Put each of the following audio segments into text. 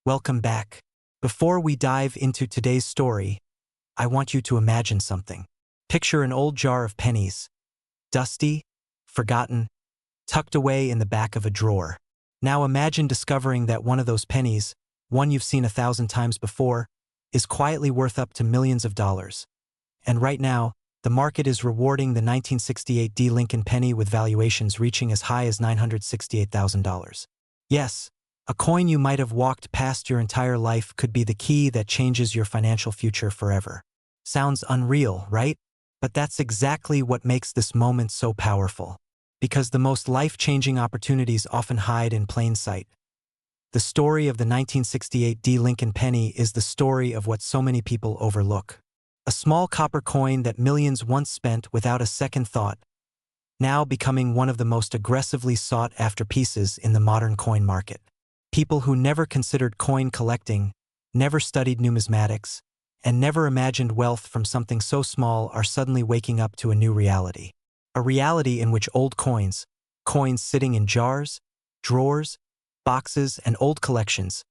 Welcome back. Before we dive into today's story, I want you to imagine something. Picture an old jar of pennies, dusty, forgotten, tucked away in the back of a drawer. Now imagine discovering that one of those pennies, one you've seen 1,000 times before, is quietly worth up to millions of dollars. And right now, the market is rewarding the 1968 D Lincoln penny with valuations reaching as high as $968,000. Yes, a coin you might have walked past your entire life could be the key that changes your financial future forever. Sounds unreal, right? But that's exactly what makes this moment so powerful. Because the most life-changing opportunities often hide in plain sight. The story of the 1968 D Lincoln penny is the story of what so many people overlook. A small copper coin that millions once spent without a second thought, now becoming one of the most aggressively sought-after pieces in the modern coin market. People who never considered coin collecting, never studied numismatics, and never imagined wealth from something so small are suddenly waking up to a new reality. A reality in which old coins sitting in jars, drawers, boxes, and old collections,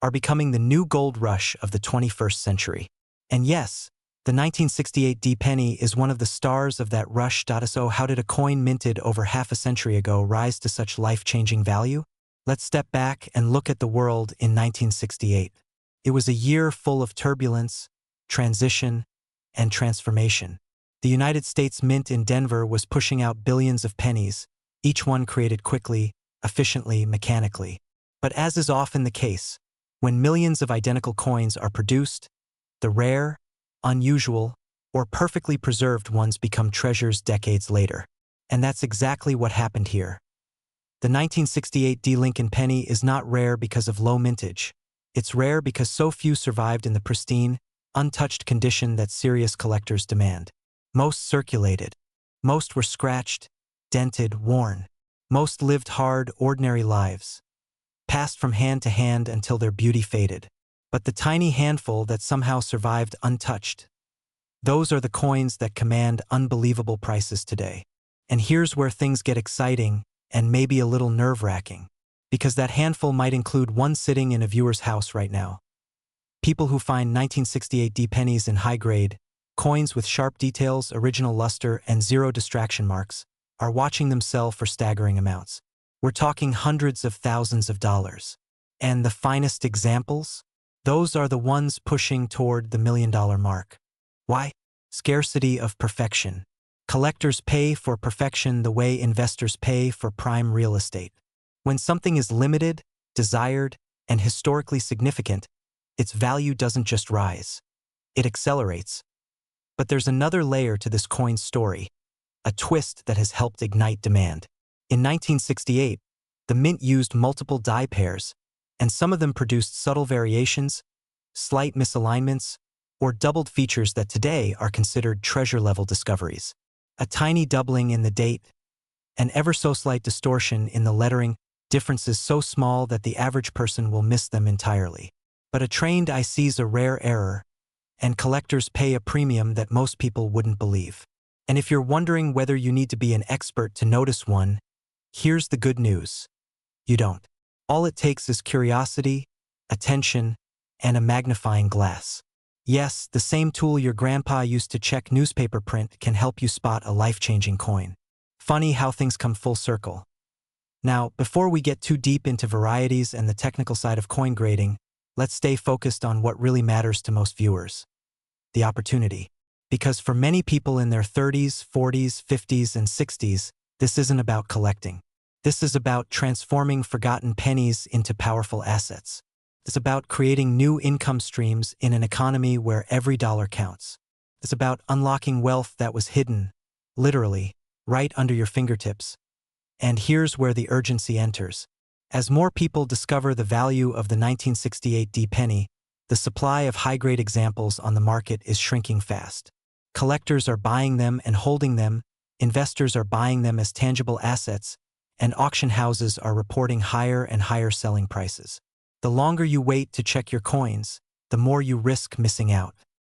are becoming the new gold rush of the 21st century. And yes, the 1968 D penny is one of the stars of that rush. So how did a coin minted over half a century ago rise to such life-changing value? Let's step back and look at the world in 1968. It was a year full of turbulence, transition, and transformation. The United States Mint in Denver was pushing out billions of pennies, each one created quickly, efficiently, mechanically. But as is often the case, when millions of identical coins are produced, the rare, unusual, or perfectly preserved ones become treasures decades later. And that's exactly what happened here. The 1968 D Lincoln penny is not rare because of low mintage. It's rare because so few survived in the pristine, untouched condition that serious collectors demand. Most circulated. Most were scratched, dented, worn. Most lived hard, ordinary lives, passed from hand to hand until their beauty faded. But the tiny handful that somehow survived untouched, those are the coins that command unbelievable prices today. And here's where things get exciting and maybe a little nerve-wracking, because that handful might include one sitting in a viewer's house right now. People who find 1968 D pennies in high-grade, coins with sharp details, original luster, and zero distraction marks, are watching them sell for staggering amounts. We're talking hundreds of thousands of dollars. And the finest examples? Those are the ones pushing toward the $1 million mark. Why? Scarcity of perfection. Collectors pay for perfection the way investors pay for prime real estate. When something is limited, desired, and historically significant, its value doesn't just rise. It accelerates. But there's another layer to this coin's story, a twist that has helped ignite demand. In 1968, the mint used multiple die pairs, and some of them produced subtle variations, slight misalignments, or doubled features that today are considered treasure-level discoveries. A tiny doubling in the date, an ever-so-slight distortion in the lettering, differences so small that the average person will miss them entirely. But a trained eye sees a rare error, and collectors pay a premium that most people wouldn't believe. And if you're wondering whether you need to be an expert to notice one, here's the good news. You don't. All it takes is curiosity, attention, and a magnifying glass. Yes, the same tool your grandpa used to check newspaper print can help you spot a life-changing coin. Funny how things come full circle. Now, before we get too deep into varieties and the technical side of coin grading, let's stay focused on what really matters to most viewers: the opportunity. Because for many people in their 30s, 40s, 50s, and 60s, this isn't about collecting. This is about transforming forgotten pennies into powerful assets. It's about creating new income streams in an economy where every dollar counts. It's about unlocking wealth that was hidden, literally, right under your fingertips. And here's where the urgency enters. As more people discover the value of the 1968 D penny, the supply of high-grade examples on the market is shrinking fast. Collectors are buying them and holding them, investors are buying them as tangible assets, and auction houses are reporting higher and higher selling prices. The longer you wait to check your coins, the more you risk missing out.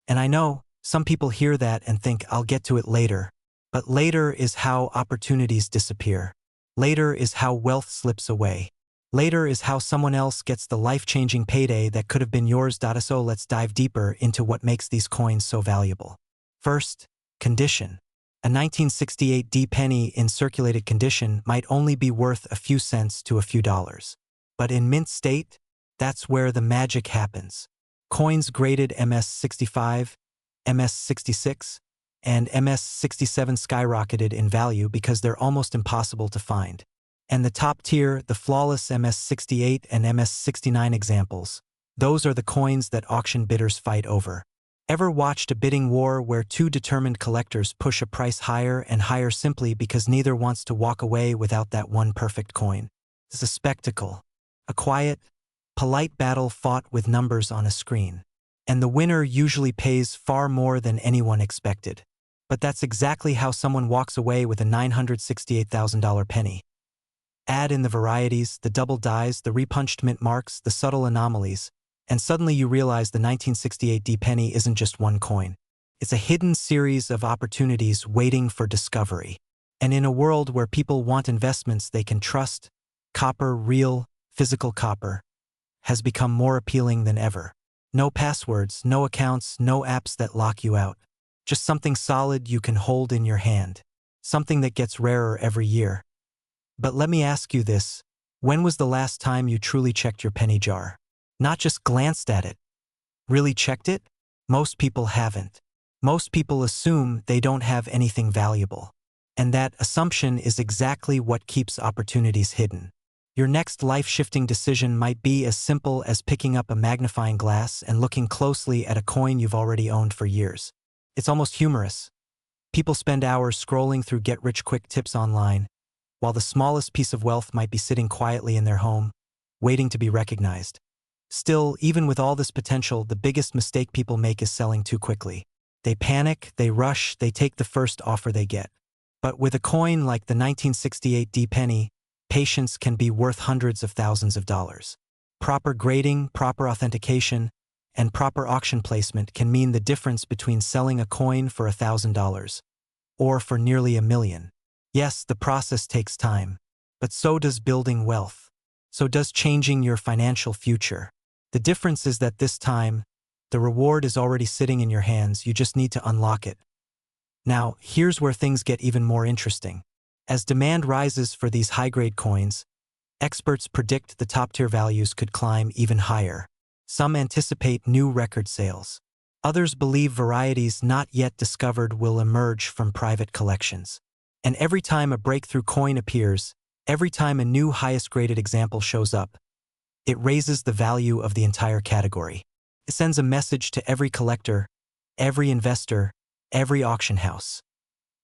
And I know, some people hear that and think, I'll get to it later. But later is how opportunities disappear. Later is how wealth slips away. Later is how someone else gets the life-changing payday that could have been yours. So let's dive deeper into what makes these coins so valuable. First, condition. A 1968 D penny in circulated condition might only be worth a few cents to a few dollars. But in mint state, that's where the magic happens. Coins graded MS-65, MS-66, and MS-67 skyrocketed in value because they're almost impossible to find. And the top tier, the flawless MS-68 and MS-69 examples, those are the coins that auction bidders fight over. Ever watched a bidding war where two determined collectors push a price higher and higher simply because neither wants to walk away without that one perfect coin? It's a spectacle. A quiet, polite battle fought with numbers on a screen. And the winner usually pays far more than anyone expected. But that's exactly how someone walks away with a $968,000 penny. Add in the varieties, the double dies, the repunched mint marks, the subtle anomalies, and suddenly you realize the 1968 D penny isn't just one coin. It's a hidden series of opportunities waiting for discovery. And in a world where people want investments they can trust, copper, real, physical copper, has become more appealing than ever. No passwords, no accounts, no apps that lock you out. Just something solid you can hold in your hand. Something that gets rarer every year. But let me ask you this, when was the last time you truly checked your penny jar? Not just glanced at it. Really checked it? Most people haven't. Most people assume they don't have anything valuable. And that assumption is exactly what keeps opportunities hidden. Your next life-shifting decision might be as simple as picking up a magnifying glass and looking closely at a coin you've already owned for years. It's almost humorous. People spend hours scrolling through get-rich-quick tips online, while the smallest piece of wealth might be sitting quietly in their home, waiting to be recognized. Still, even with all this potential, the biggest mistake people make is selling too quickly. They panic, they rush, they take the first offer they get. But with a coin like the 1968 D penny, patience can be worth hundreds of thousands of dollars. Proper grading, proper authentication, and proper auction placement can mean the difference between selling a coin for $1,000 or for nearly $1 million. Yes, the process takes time, but so does building wealth. So does changing your financial future. The difference is that this time, the reward is already sitting in your hands, you just need to unlock it. Now, here's where things get even more interesting. As demand rises for these high-grade coins, experts predict the top-tier values could climb even higher. Some anticipate new record sales. Others believe varieties not yet discovered will emerge from private collections. And every time a breakthrough coin appears, every time a new highest-graded example shows up, it raises the value of the entire category. It sends a message to every collector, every investor, every auction house.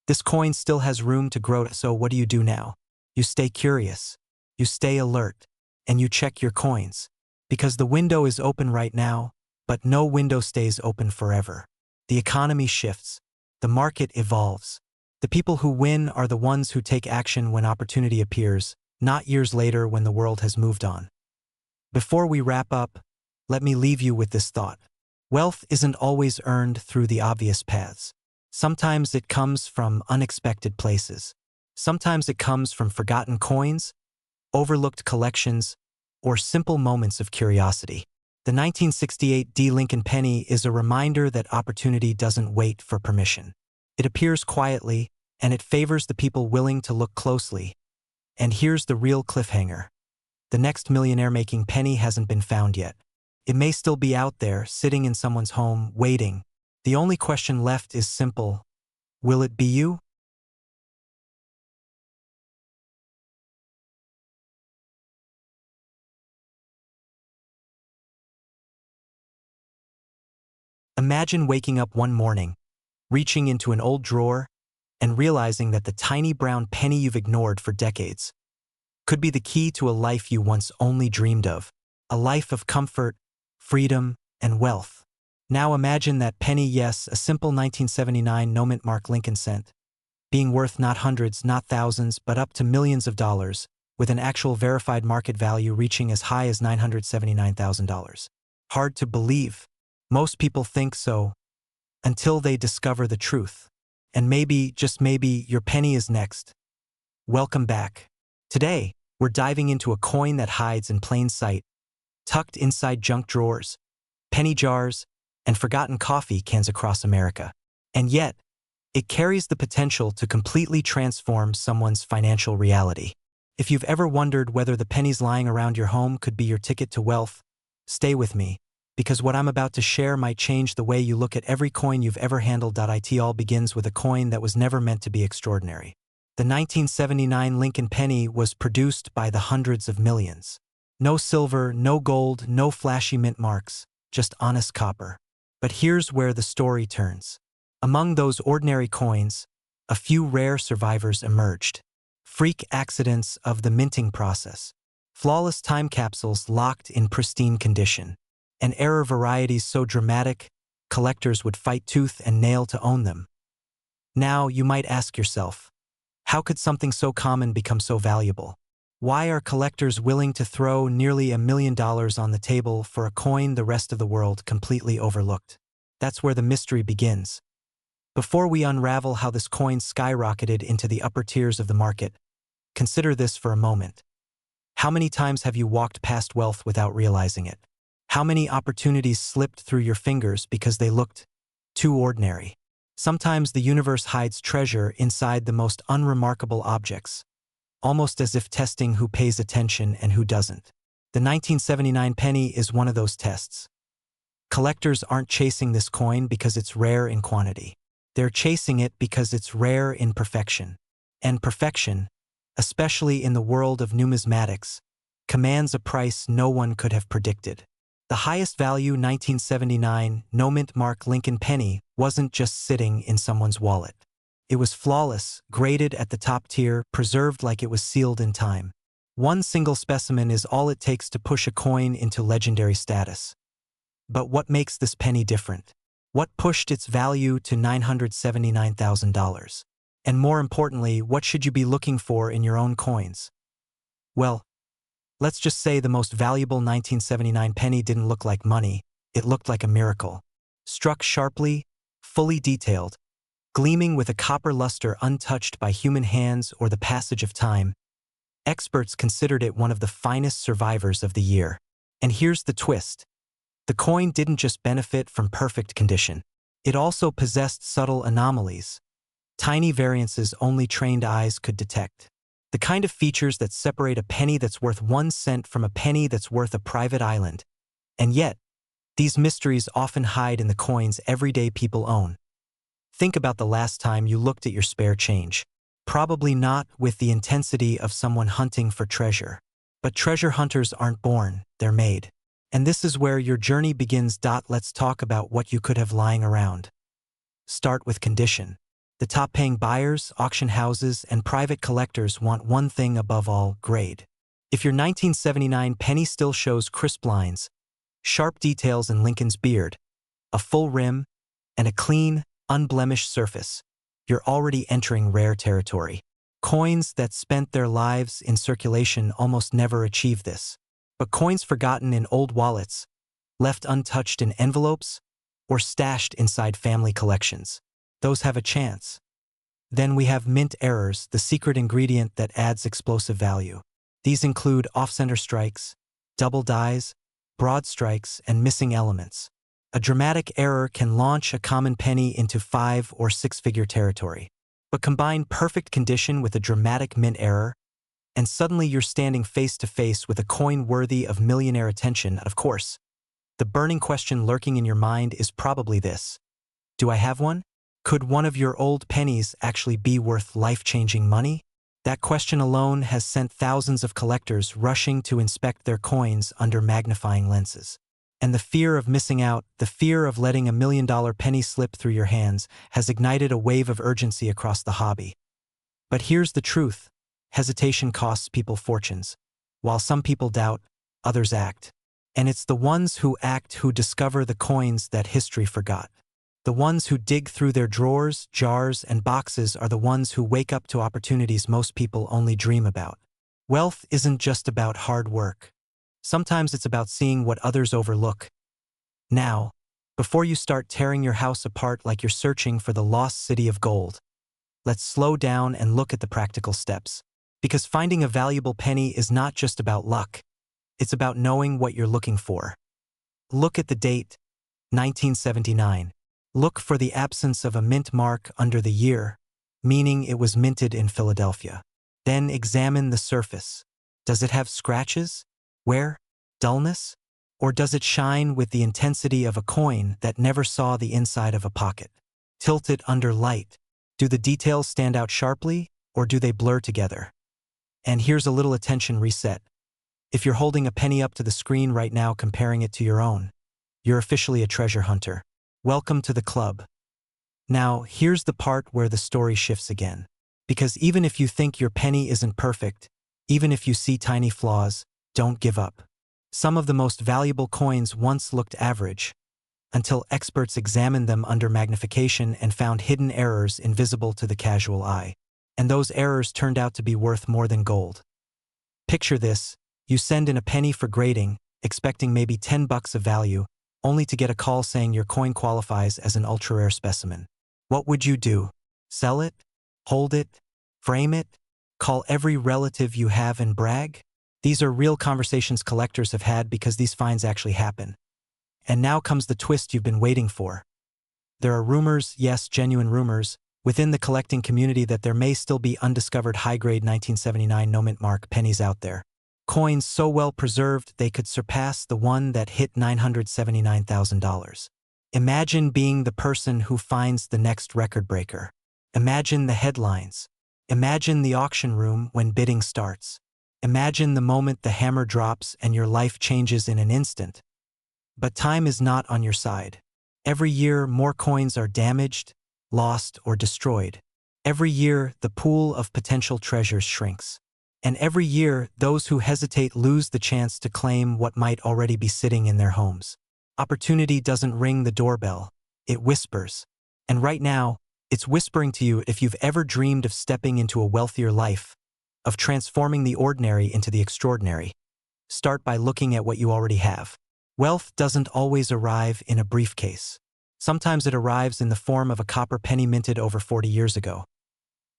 This coin still has room to grow, so what do you do now? You stay curious, you stay alert, and you check your coins. Because the window is open right now, but no window stays open forever. The economy shifts, the market evolves. The people who win are the ones who take action when opportunity appears, not years later when the world has moved on. Before we wrap up, let me leave you with this thought. Wealth isn't always earned through the obvious paths. Sometimes it comes from unexpected places. Sometimes it comes from forgotten coins, overlooked collections, or simple moments of curiosity. The 1968 D Lincoln penny is a reminder that opportunity doesn't wait for permission. It appears quietly, and it favors the people willing to look closely. And here's the real cliffhanger. The next millionaire-making penny hasn't been found yet. It may still be out there, sitting in someone's home, waiting. The only question left is simple. Will it be you? Imagine waking up one morning, reaching into an old drawer, and realizing that the tiny brown penny you've ignored for decades could be the key to a life you once only dreamed of. A life of comfort, freedom, and wealth. Now imagine that penny, yes, a simple 1979 no mint mark Lincoln cent, being worth not hundreds, not thousands, but up to millions of dollars, with an actual verified market value reaching as high as $979,000. Hard to believe. Most people think so, until they discover the truth. And maybe, just maybe, your penny is next. Welcome back. Today, We're diving into a coin that hides in plain sight, tucked inside junk drawers, penny jars, and forgotten coffee cans across America. And yet, it carries the potential to completely transform someone's financial reality. If you've ever wondered whether the pennies lying around your home could be your ticket to wealth, stay with me, because what I'm about to share might change the way you look at every coin you've ever handled. It all begins with a coin that was never meant to be extraordinary. The 1979 Lincoln penny was produced by the hundreds of millions. No silver, no gold, no flashy mint marks, just honest copper. But here's where the story turns. Among those ordinary coins, a few rare survivors emerged. Freak accidents of the minting process. Flawless time capsules locked in pristine condition. And error varieties so dramatic, collectors would fight tooth and nail to own them. Now, you might ask yourself, how could something so common become so valuable? Why are collectors willing to throw nearly $1 million on the table for a coin the rest of the world completely overlooked? That's where the mystery begins. Before we unravel how this coin skyrocketed into the upper tiers of the market, consider this for a moment. How many times have you walked past wealth without realizing it? How many opportunities slipped through your fingers because they looked too ordinary? Sometimes the universe hides treasure inside the most unremarkable objects, almost as if testing who pays attention and who doesn't. The 1979 penny is one of those tests. Collectors aren't chasing this coin because it's rare in quantity. They're chasing it because it's rare in perfection. And perfection, especially in the world of numismatics, commands a price no one could have predicted. The highest value 1979 no-mint mark Lincoln penny wasn't just sitting in someone's wallet. It was flawless, graded at the top tier, preserved like it was sealed in time. One single specimen is all it takes to push a coin into legendary status. But what makes this penny different? What pushed its value to $979,000? And more importantly, what should you be looking for in your own coins? Well, let's just say the most valuable 1979 penny didn't look like money, it looked like a miracle. Struck sharply, fully detailed, gleaming with a copper luster untouched by human hands or the passage of time, experts considered it one of the finest survivors of the year. And here's the twist. The coin didn't just benefit from perfect condition. It also possessed subtle anomalies, tiny variances only trained eyes could detect. The kind of features that separate a penny that's worth 1 cent from a penny that's worth a private island. And yet, these mysteries often hide in the coins everyday people own. Think about the last time you looked at your spare change. Probably not with the intensity of someone hunting for treasure. But treasure hunters aren't born, they're made. And this is where your journey begins. Let's talk about what you could have lying around. Start with condition. The top-paying buyers, auction houses, and private collectors want one thing above all: grade. If your 1979 penny still shows crisp lines, sharp details in Lincoln's beard, a full rim, and a clean, unblemished surface, you're already entering rare territory. Coins that spent their lives in circulation almost never achieve this. But coins forgotten in old wallets, left untouched in envelopes, or stashed inside family collections, those have a chance. Then we have mint errors, the secret ingredient that adds explosive value. These include off-center strikes, double dies, broad strikes, and missing elements. A dramatic error can launch a common penny into 5- or 6-figure territory. But combine perfect condition with a dramatic mint error, and suddenly you're standing face to face with a coin worthy of millionaire attention. Of course, the burning question lurking in your mind is probably this: do I have one? Could one of your old pennies actually be worth life-changing money? That question alone has sent thousands of collectors rushing to inspect their coins under magnifying lenses. And the fear of missing out, the fear of letting $1 million penny slip through your hands, has ignited a wave of urgency across the hobby. But here's the truth: hesitation costs people fortunes. While some people doubt, others act. And it's the ones who act who discover the coins that history forgot. The ones who dig through their drawers, jars, and boxes are the ones who wake up to opportunities most people only dream about. Wealth isn't just about hard work. Sometimes it's about seeing what others overlook. Now, before you start tearing your house apart like you're searching for the lost city of gold, let's slow down and look at the practical steps. Because finding a valuable penny is not just about luck. It's about knowing what you're looking for. Look at the date, 1979. Look for the absence of a mint mark under the year, meaning it was minted in Philadelphia. Then examine the surface. Does it have scratches, wear, dullness? Or does it shine with the intensity of a coin that never saw the inside of a pocket? Tilt it under light. Do the details stand out sharply, or do they blur together? And here's a little attention reset. If you're holding a penny up to the screen right now comparing it to your own, you're officially a treasure hunter. Welcome to the club. Now, here's the part where the story shifts again. Because even if you think your penny isn't perfect, even if you see tiny flaws, don't give up. Some of the most valuable coins once looked average, until experts examined them under magnification and found hidden errors invisible to the casual eye. And those errors turned out to be worth more than gold. Picture this: you send in a penny for grading, expecting maybe $10 of value, only to get a call saying your coin qualifies as an ultra-rare specimen. What would you do? Sell it? Hold it? Frame it? Call every relative you have and brag? These are real conversations collectors have had because these finds actually happen. And now comes the twist you've been waiting for. There are rumors, yes, genuine rumors, within the collecting community that there may still be undiscovered high-grade 1979 no-mint mark pennies out there. Coins so well preserved they could surpass the one that hit $979,000. Imagine being the person who finds the next record breaker. Imagine the headlines. Imagine the auction room when bidding starts. Imagine the moment the hammer drops and your life changes in an instant. But time is not on your side. Every year, more coins are damaged, lost, or destroyed. Every year, the pool of potential treasures shrinks. And every year, those who hesitate lose the chance to claim what might already be sitting in their homes. Opportunity doesn't ring the doorbell, it whispers. And right now, it's whispering to you if you've ever dreamed of stepping into a wealthier life, of transforming the ordinary into the extraordinary. Start by looking at what you already have. Wealth doesn't always arrive in a briefcase. Sometimes it arrives in the form of a copper penny minted over 40 years ago.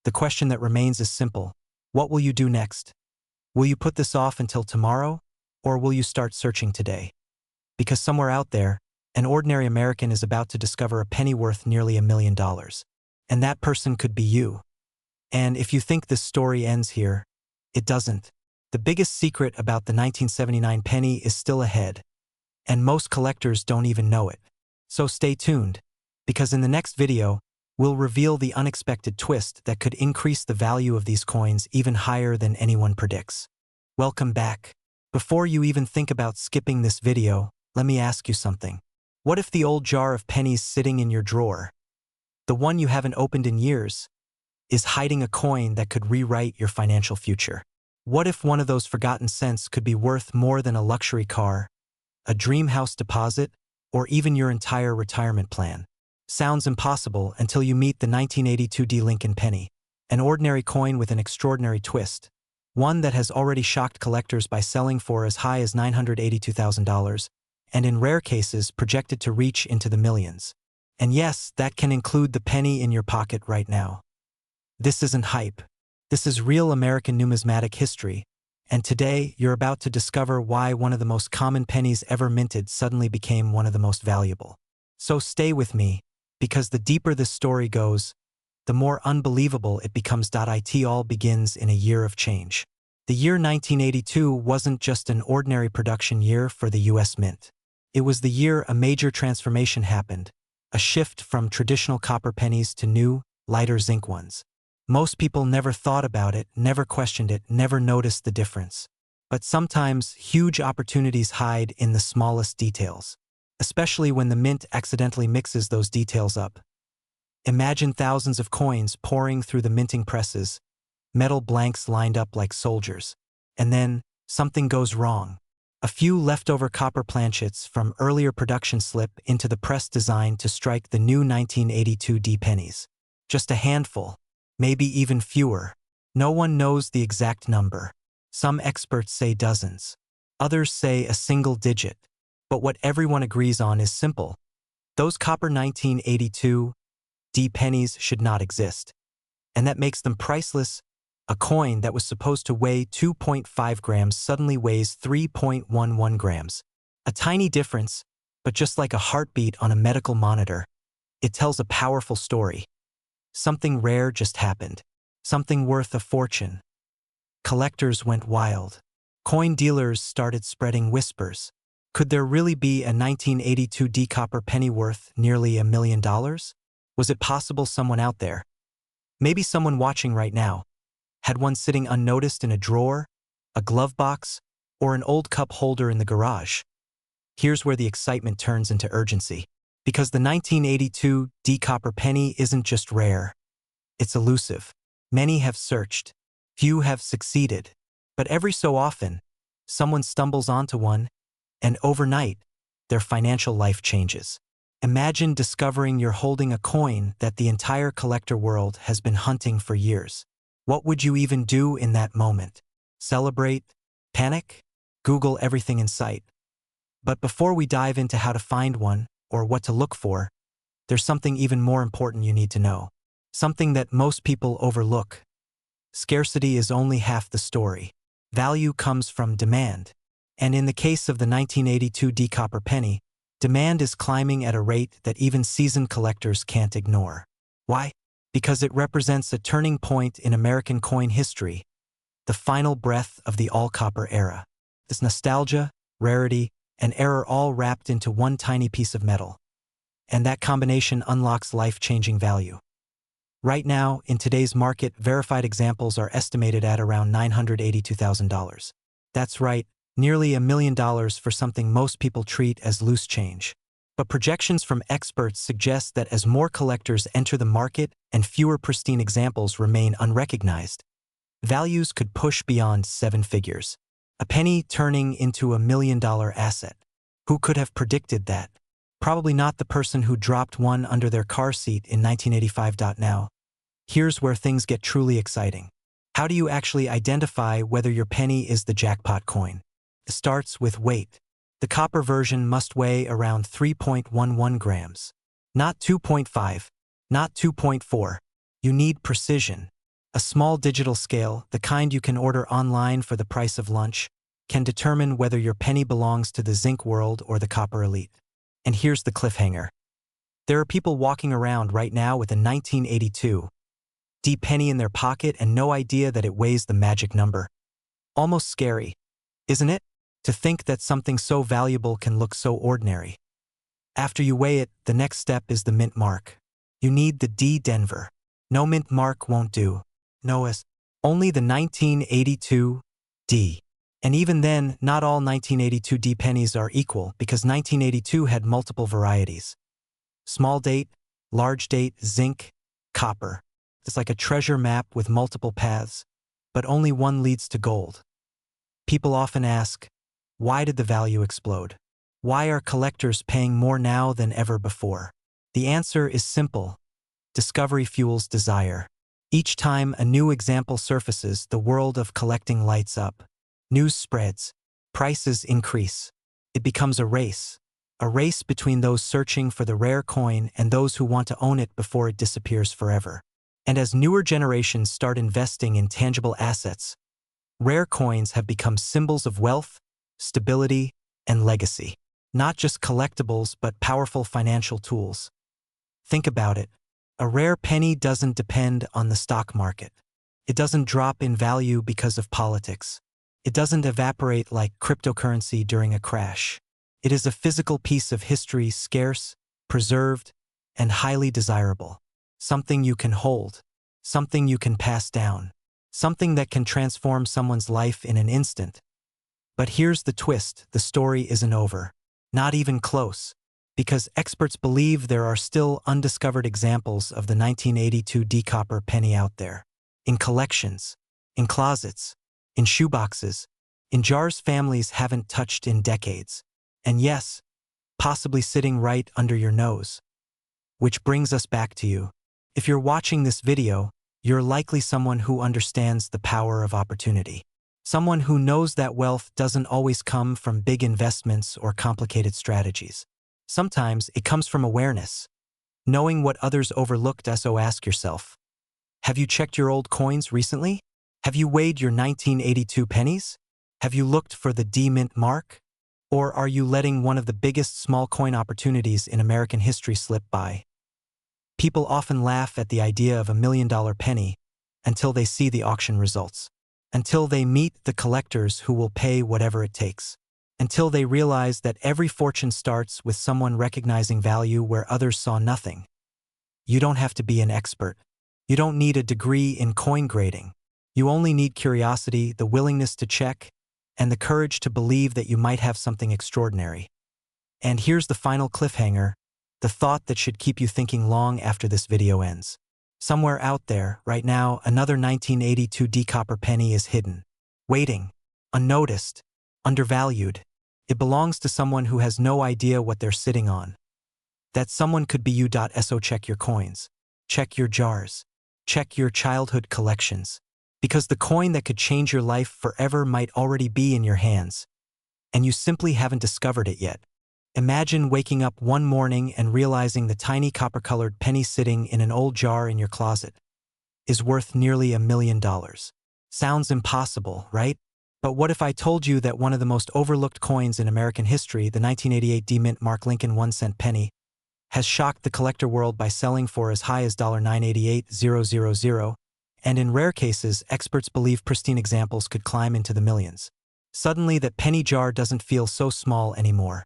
The question that remains is simple. What will you do next? Will you put this off until tomorrow, or will you start searching today? Because somewhere out there, an ordinary American is about to discover a penny worth nearly $1 million. And that person could be you. And if you think this story ends here, it doesn't. The biggest secret about the 1979 penny is still ahead, and most collectors don't even know it. So stay tuned, because in the next video, we'll reveal the unexpected twist that could increase the value of these coins even higher than anyone predicts. Welcome back. Before you even think about skipping this video, let me ask you something. What if the old jar of pennies sitting in your drawer, the one you haven't opened in years, is hiding a coin that could rewrite your financial future? What if one of those forgotten cents could be worth more than a luxury car, a dream house deposit, or even your entire retirement plan? Sounds impossible until you meet the 1982 D Lincoln penny, an ordinary coin with an extraordinary twist, one that has already shocked collectors by selling for as high as $982,000, and in rare cases projected to reach into the millions. And yes, that can include the penny in your pocket right now. This isn't hype. This is real American numismatic history, and today you're about to discover why one of the most common pennies ever minted suddenly became one of the most valuable. So stay with me, because the deeper this story goes, the more unbelievable it becomes. It all begins in a year of change. The year 1982 wasn't just an ordinary production year for the US Mint. It was the year a major transformation happened, a shift from traditional copper pennies to new, lighter zinc ones. Most people never thought about it, never questioned it, never noticed the difference. But sometimes huge opportunities hide in the smallest details, especially when the mint accidentally mixes those details up. Imagine thousands of coins pouring through the minting presses, metal blanks lined up like soldiers. And then, something goes wrong. A few leftover copper planchets from earlier production slip into the press designed to strike the new 1982 D pennies. Just a handful, maybe even fewer. No one knows the exact number. Some experts say dozens. Others say a single digit. But what everyone agrees on is simple. Those copper 1982 D pennies should not exist. And that makes them priceless A coin that was supposed to weigh 2.5 grams suddenly weighs 3.11 grams. A tiny difference, but just like a heartbeat on a medical monitor, it tells a powerful story. Something rare just happened. Something worth a fortune. Collectors went wild. Coin dealers started spreading whispers. Could there really be a 1982 D-copper penny worth nearly $1 million? Was it possible someone out there, maybe someone watching right now, had one sitting unnoticed in a drawer, a glove box, or an old cup holder in the garage? Here's where the excitement turns into urgency. Because the 1982 D-copper penny isn't just rare, it's elusive. Many have searched, few have succeeded, but every so often, someone stumbles onto one, and overnight, their financial life changes. Imagine discovering you're holding a coin that the entire collector world has been hunting for years. What would you even do in that moment? Celebrate? Panic? Google everything in sight. But before we dive into how to find one, or what to look for, there's something even more important you need to know. Something that most people overlook. Scarcity is only half the story. Value comes from demand. And in the case of the 1982 D-copper penny, demand is climbing at a rate that even seasoned collectors can't ignore. Why? Because it represents a turning point in American coin history, the final breath of the all-copper era. This nostalgia, rarity, and error all wrapped into one tiny piece of metal. And that combination unlocks life-changing value. Right now, in today's market, verified examples are estimated at around $982,000. That's right, nearly $1 million for something most people treat as loose change. But projections from experts suggest that as more collectors enter the market and fewer pristine examples remain unrecognized, values could push beyond 7 figures. A penny turning into $1 million asset. Who could have predicted that? Probably not the person who dropped one under their car seat in 1985. Now, here's where things get truly exciting. How do you actually identify whether your penny is the jackpot coin? It starts with weight. The copper version must weigh around 3.11 grams. Not 2.5, not 2.4. You need precision. A small digital scale, the kind you can order online for the price of lunch, can determine whether your penny belongs to the zinc world or the copper elite. And here's the cliffhanger. There are people walking around right now with a 1982 D penny in their pocket and no idea that it weighs the magic number. Almost scary, isn't it? To think that something so valuable can look so ordinary. After you weigh it, the next step is the mint mark. You need the D Denver. No mint mark won't do. No S. Only the 1982 D. And even then, not all 1982 D pennies are equal because 1982 had multiple varieties. Small date, large date, zinc, copper. It's like a treasure map with multiple paths, but only one leads to gold. People often ask, why did the value explode? Why are collectors paying more now than ever before? The answer is simple. Discovery fuels desire. Each time a new example surfaces, the world of collecting lights up. News spreads. Prices increase. It becomes a race between those searching for the rare coin and those who want to own it before it disappears forever. And as newer generations start investing in tangible assets, rare coins have become symbols of wealth, stability, and legacy. Not just collectibles, but powerful financial tools. Think about it. A rare penny doesn't depend on the stock market. It doesn't drop in value because of politics. It doesn't evaporate like cryptocurrency during a crash. It is a physical piece of history, scarce, preserved, and highly desirable. Something you can hold. Something you can pass down. Something that can transform someone's life in an instant. But here's the twist, the story isn't over. Not even close. Because experts believe there are still undiscovered examples of the 1982 D-copper penny out there. In collections, in closets, in shoeboxes, in jars families haven't touched in decades. And yes, possibly sitting right under your nose. Which brings us back to you. If you're watching this video, you're likely someone who understands the power of opportunity. Someone who knows that wealth doesn't always come from big investments or complicated strategies. Sometimes it comes from awareness. Knowing what others overlooked. So ask yourself, have you checked your old coins recently? Have you weighed your 1982 pennies? Have you looked for the D-mint mark? Or are you letting one of the biggest small coin opportunities in American history slip by? People often laugh at the idea of $1 million penny until they see the auction results, until they meet the collectors who will pay whatever it takes, until they realize that every fortune starts with someone recognizing value where others saw nothing. You don't have to be an expert. You don't need a degree in coin grading. You only need curiosity, the willingness to check, and the courage to believe that you might have something extraordinary. And here's the final cliffhanger, the thought that should keep you thinking long after this video ends. Somewhere out there, right now, another 1982 D-copper penny is hidden, waiting, unnoticed, undervalued. It belongs to someone who has no idea what they're sitting on. That someone could be you. So check your coins, check your jars, check your childhood collections, because the coin that could change your life forever might already be in your hands, and you simply haven't discovered it yet. Imagine waking up one morning and realizing the tiny copper-colored penny sitting in an old jar in your closet is worth nearly $1 million. Sounds impossible, right? But what if I told you that one of the most overlooked coins in American history, the 1988 D-Mint Mark Lincoln 1-cent penny, has shocked the collector world by selling for as high as $988,000, and in rare cases, experts believe pristine examples could climb into the millions. Suddenly, that penny jar doesn't feel so small anymore.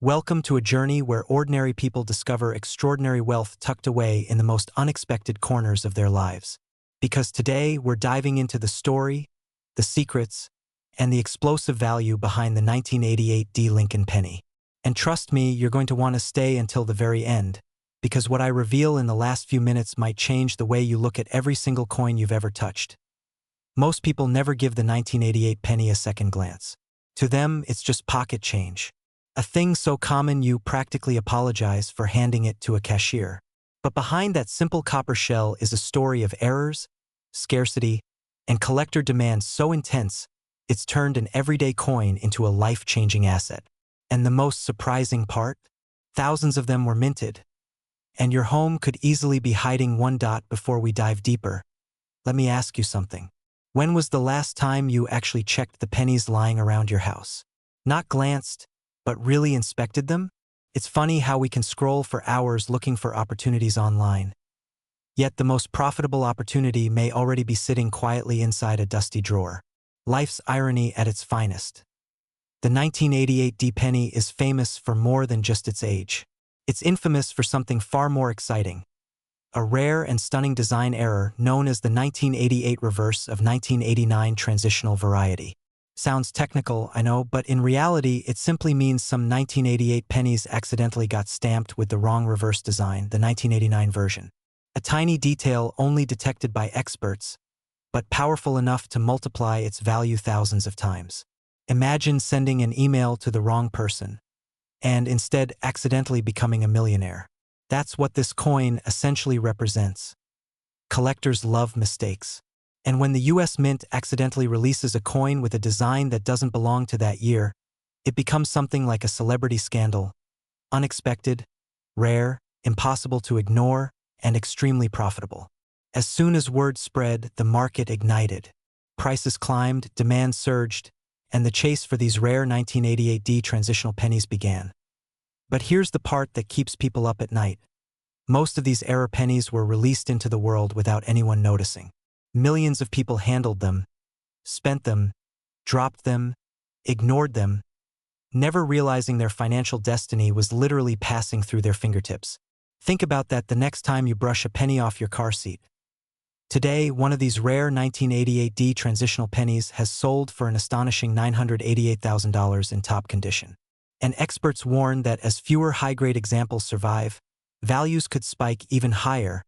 Welcome to a journey where ordinary people discover extraordinary wealth tucked away in the most unexpected corners of their lives. Because today, we're diving into the story, the secrets, and the explosive value behind the 1988 D. Lincoln penny. And trust me, you're going to want to stay until the very end, because what I reveal in the last few minutes might change the way you look at every single coin you've ever touched. Most people never give the 1988 penny a second glance. To them, it's just pocket change. A thing so common you practically apologize for handing it to a cashier. But behind that simple copper shell is a story of errors, scarcity, and collector demand so intense, it's turned an everyday coin into a life-changing asset. And the most surprising part? Thousands of them were minted. And your home could easily be hiding one. Before we dive deeper, let me ask you something. When was the last time you actually checked the pennies lying around your house? Not glanced, but really inspected them? It's funny how we can scroll for hours looking for opportunities online. Yet the most profitable opportunity may already be sitting quietly inside a dusty drawer. Life's irony at its finest. The 1988 D penny is famous for more than just its age. It's infamous for something far more exciting. A rare and stunning design error known as the 1988 reverse of 1989 transitional variety. Sounds technical, I know, but in reality, it simply means some 1988 pennies accidentally got stamped with the wrong reverse design, the 1989 version. A tiny detail only detected by experts, but powerful enough to multiply its value thousands of times. Imagine sending an email to the wrong person, and instead accidentally becoming a millionaire. That's what this coin essentially represents. Collectors love mistakes. And when the US Mint accidentally releases a coin with a design that doesn't belong to that year, it becomes something like a celebrity scandal. Unexpected, rare, impossible to ignore, and extremely profitable. As soon as word spread, the market ignited. Prices climbed, demand surged, and the chase for these rare 1988 D transitional pennies began. But here's the part that keeps people up at night. Most of these error pennies were released into the world without anyone noticing. Millions of people handled them, spent them, dropped them, ignored them, never realizing their financial destiny was literally passing through their fingertips. Think about that the next time you brush a penny off your car seat. Today, one of these rare 1988 D transitional pennies has sold for an astonishing $988,000 in top condition. And experts warn that as fewer high-grade examples survive, values could spike even higher,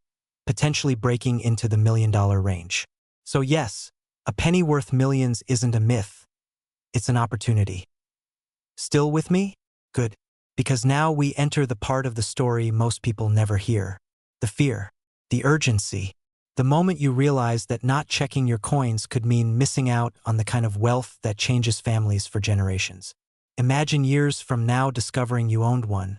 potentially breaking into the $1 million range. So yes, a penny worth millions isn't a myth. It's an opportunity. Still with me? Good. Because now we enter the part of the story most people never hear. The fear. The urgency. The moment you realize that not checking your coins could mean missing out on the kind of wealth that changes families for generations. Imagine years from now discovering you owned one,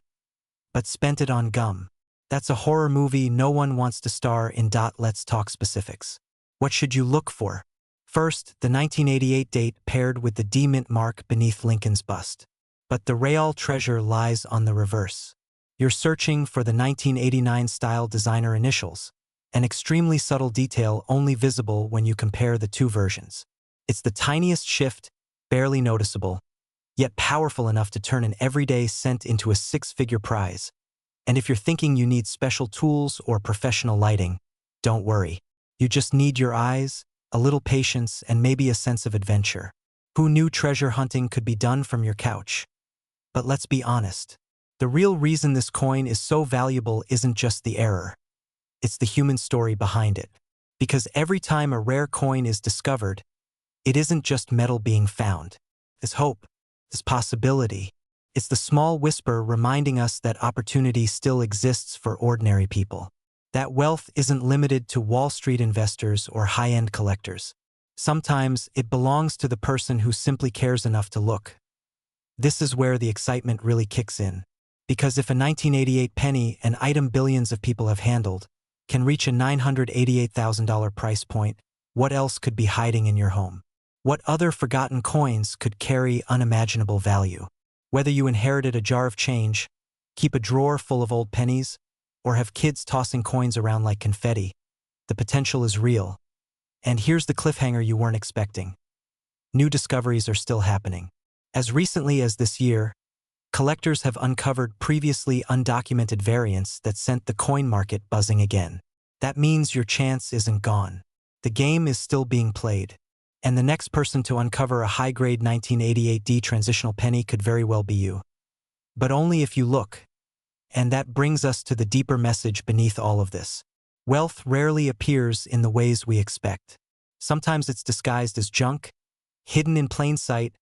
but spent it on gum. That's a horror movie no one wants to star in. Let's talk specifics. What should you look for? First, the 1988 date paired with the D-Mint mark beneath Lincoln's bust. But the real treasure lies on the reverse. You're searching for the 1989-style designer initials, an extremely subtle detail only visible when you compare the two versions. It's the tiniest shift, barely noticeable, yet powerful enough to turn an everyday cent into a six-figure prize. And if you're thinking you need special tools or professional lighting, don't worry. You just need your eyes, a little patience, and maybe a sense of adventure. Who knew treasure hunting could be done from your couch? But let's be honest. The real reason this coin is so valuable isn't just the error. It's the human story behind it. Because every time a rare coin is discovered, it isn't just metal being found. There's hope, there's possibility. It's the small whisper reminding us that opportunity still exists for ordinary people. That wealth isn't limited to Wall Street investors or high-end collectors. Sometimes it belongs to the person who simply cares enough to look. This is where the excitement really kicks in. Because if a 1988 penny, an item billions of people have handled, can reach a $988,000 price point, what else could be hiding in your home? What other forgotten coins could carry unimaginable value? Whether you inherited a jar of change, keep a drawer full of old pennies, or have kids tossing coins around like confetti, the potential is real. And here's the cliffhanger you weren't expecting. New discoveries are still happening. As recently as this year, collectors have uncovered previously undocumented variants that sent the coin market buzzing again. That means your chance isn't gone. The game is still being played. And the next person to uncover a high-grade 1988D transitional penny could very well be you. But only if you look. And that brings us to the deeper message beneath all of this. Wealth rarely appears in the ways we expect. Sometimes it's disguised as junk, hidden in plain sight,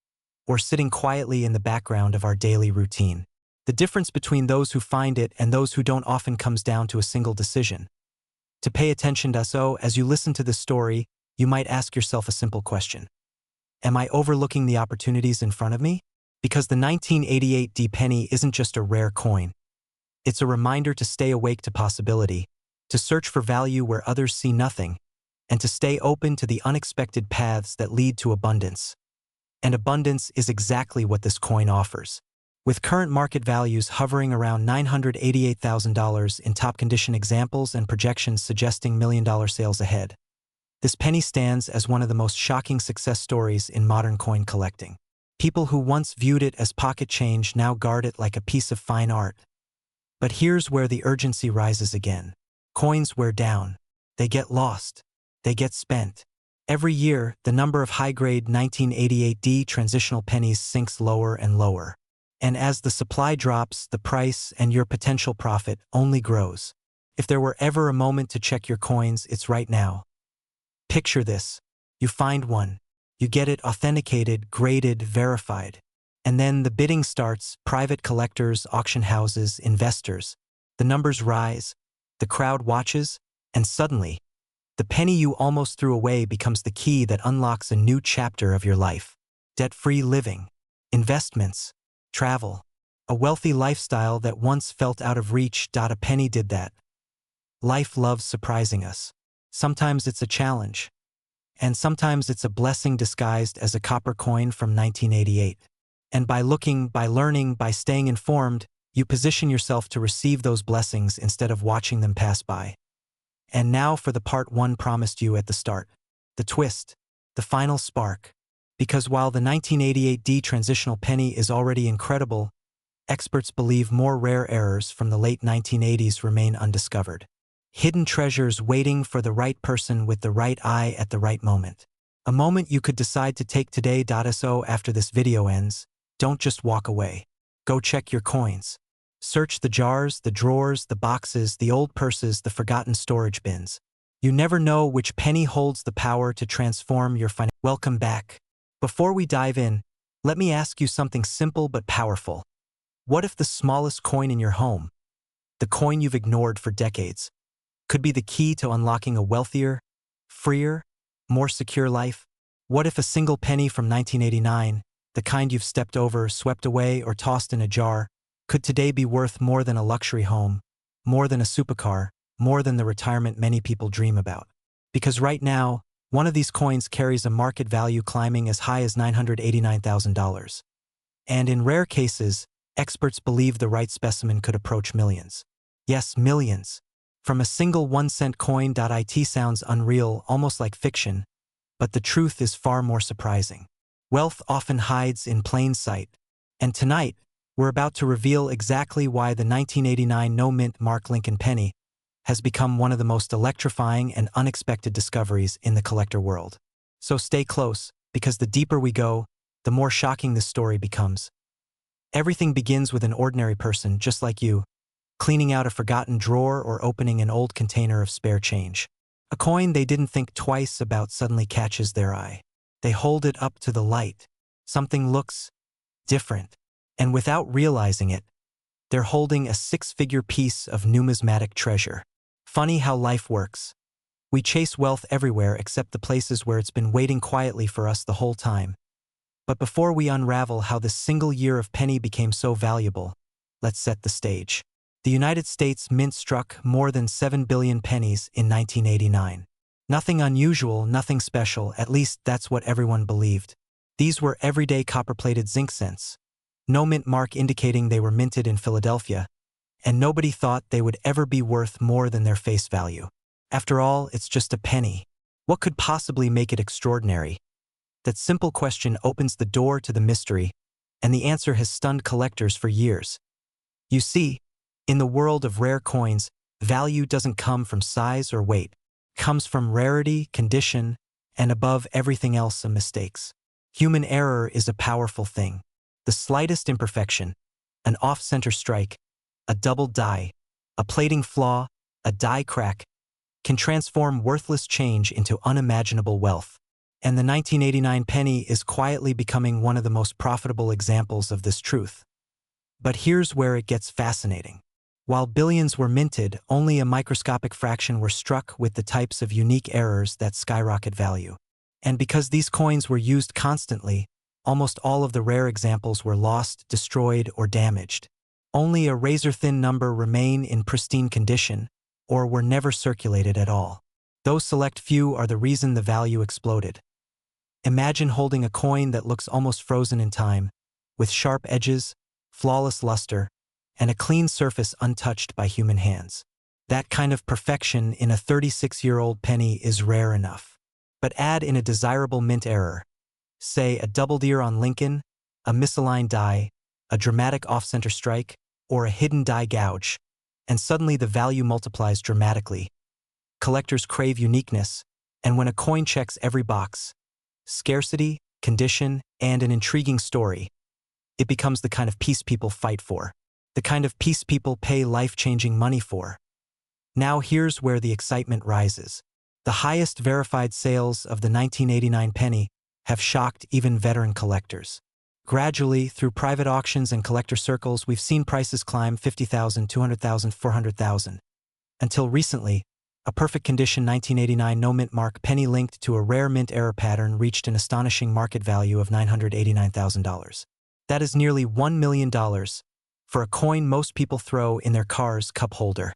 or sitting quietly in the background of our daily routine. The difference between those who find it and those who don't often comes down to a single decision. To pay attention to so as you listen to this story, you might ask yourself a simple question. Am I overlooking the opportunities in front of me? Because the 1988D penny isn't just a rare coin. It's a reminder to stay awake to possibility, to search for value where others see nothing, and to stay open to the unexpected paths that lead to abundance. And abundance is exactly what this coin offers. With current market values hovering around $988,000 in top-condition examples and projections suggesting million-dollar sales ahead, this penny stands as one of the most shocking success stories in modern coin collecting. People who once viewed it as pocket change now guard it like a piece of fine art. But here's where the urgency rises again. Coins wear down. They get lost. They get spent. Every year, the number of high-grade 1988D transitional pennies sinks lower and lower. And as the supply drops, the price and your potential profit only grows. If there were ever a moment to check your coins, it's right now. Picture this. You find one. You get it authenticated, graded, verified. And then the bidding starts, private collectors, auction houses, investors. The numbers rise, the crowd watches, and suddenly, the penny you almost threw away becomes the key that unlocks a new chapter of your life. Debt-free living, investments, travel, a wealthy lifestyle that once felt out of reach. A penny did that. Life loves surprising us. Sometimes it's a challenge, and sometimes it's a blessing disguised as a copper coin from 1988. And by looking, by learning, by staying informed, you position yourself to receive those blessings instead of watching them pass by. And now for the part one promised you at the start. The twist, the final spark. Because while the 1988D transitional penny is already incredible, experts believe more rare errors from the late 1980s remain undiscovered. Hidden treasures waiting for the right person with the right eye at the right moment. A moment you could decide to take today. So after this video ends, don't just walk away. Go check your coins. Search the jars, the drawers, the boxes, the old purses, the forgotten storage bins. You never know which penny holds the power to transform your financial. Welcome back. Before we dive in, let me ask you something simple but powerful. What if the smallest coin in your home, the coin you've ignored for decades, could be the key to unlocking a wealthier, freer, more secure life? What if a single penny from 1989, the kind you've stepped over, swept away, or tossed in a jar, could today be worth more than a luxury home, more than a supercar, more than the retirement many people dream about? Because right now, One of these coins carries a market value climbing as high as $989,000. And in rare cases, experts believe the right specimen could approach millions. Yes, millions. From a single 1-cent coin. It sounds unreal, almost like fiction, but the truth is far more surprising. Wealth often hides in plain sight, and tonight, we're about to reveal exactly why the 1989 no-mint Mark Lincoln penny has become one of the most electrifying and unexpected discoveries in the collector world. So stay close, because the deeper we go, the more shocking this story becomes. Everything begins with an ordinary person just like you, cleaning out a forgotten drawer or opening an old container of spare change. A coin they didn't think twice about suddenly catches their eye. They hold it up to the light. Something looks different, and without realizing it, they're holding a 6-figure piece of numismatic treasure. Funny how life works. We chase wealth everywhere except the places where it's been waiting quietly for us the whole time. But before we unravel how this single year of penny became so valuable, let's set the stage. The United States Mint struck more than 7 billion pennies in 1989. Nothing unusual, nothing special, at least that's what everyone believed. These were everyday copper-plated zinc cents. No mint mark indicating they were minted in Philadelphia, and nobody thought they would ever be worth more than their face value. After all, it's just a penny. What could possibly make it extraordinary? That simple question opens the door to the mystery, and the answer has stunned collectors for years. You see, in the world of rare coins, value doesn't come from size or weight. It comes from rarity, condition, and above everything else, mistakes. Human error is a powerful thing. The slightest imperfection, an off-center strike, a double die, a plating flaw, a die crack, can transform worthless change into unimaginable wealth. And the 1989 penny is quietly becoming one of the most profitable examples of this truth. But here's where it gets fascinating. While billions were minted, only a microscopic fraction were struck with the types of unique errors that skyrocket value. And because these coins were used constantly, almost all of the rare examples were lost, destroyed, or damaged. Only a razor-thin number remain in pristine condition, or were never circulated at all. Those select few are the reason the value exploded. Imagine holding a coin that looks almost frozen in time, with sharp edges, flawless luster, and a clean surface untouched by human hands. That kind of perfection in a 36-year-old penny is rare enough. But add in a desirable mint error, say a double deer on Lincoln, a misaligned die, a dramatic off-center strike, or a hidden die gouge, and suddenly the value multiplies dramatically. Collectors crave uniqueness, and when a coin checks every box, scarcity, condition, and an intriguing story, it becomes the kind of piece people fight for, the kind of piece people pay life-changing money for. Now here's where the excitement rises. The highest verified sales of the 1989 penny have shocked even veteran collectors. Gradually, through private auctions and collector circles, we've seen prices climb $50,000, $200,000, $400,000. Until recently, a perfect condition 1989 no-mint mark penny linked to a rare mint error pattern reached an astonishing market value of $989,000. That is nearly $1 million for a coin most people throw in their car's cup holder.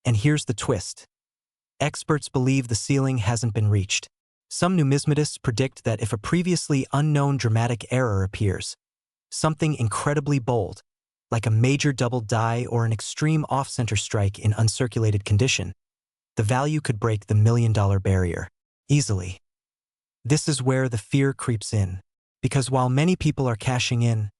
And here's the twist. Experts believe the ceiling hasn't been reached. Some numismatists predict that if a previously unknown dramatic error appears, something incredibly bold, like a major double die or an extreme off-center strike in uncirculated condition, the value could break the $1 million barrier easily. This is where the fear creeps in, because while many people are cashing in,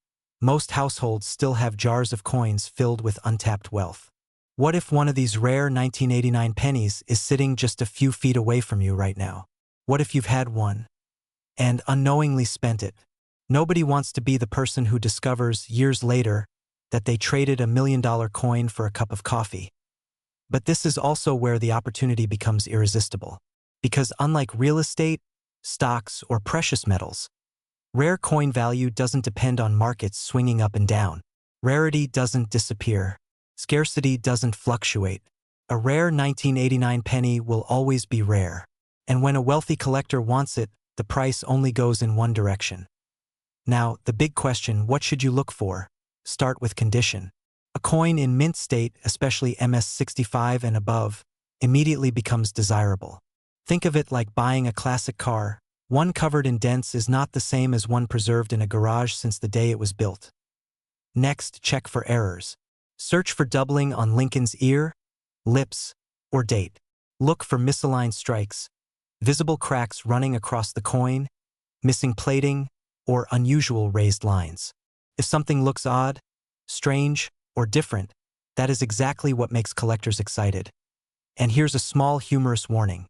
most households still have jars of coins filled with untapped wealth. What if one of these rare 1989 pennies is sitting just a few feet away from you right now? What if you've had one and unknowingly spent it? Nobody wants to be the person who discovers years later that they traded a $1 million coin for a cup of coffee. But this is also where the opportunity becomes irresistible. Because unlike real estate, stocks, or precious metals, rare coin value doesn't depend on markets swinging up and down. Rarity doesn't disappear. Scarcity doesn't fluctuate. A rare 1989 penny will always be rare. And when a wealthy collector wants it, the price only goes in one direction. Now, the big question, what should you look for? Start with condition. A coin in mint state, especially MS65 and above, immediately becomes desirable. Think of it like buying a classic car. One covered in dents is not the same as one preserved in a garage since the day it was built. Next, check for errors. Search for doubling on Lincoln's ear, lips, or date. Look for misaligned strikes, visible cracks running across the coin, missing plating, or unusual raised lines. If something looks odd, strange, or different, that is exactly what makes collectors excited. And here's a small humorous warning.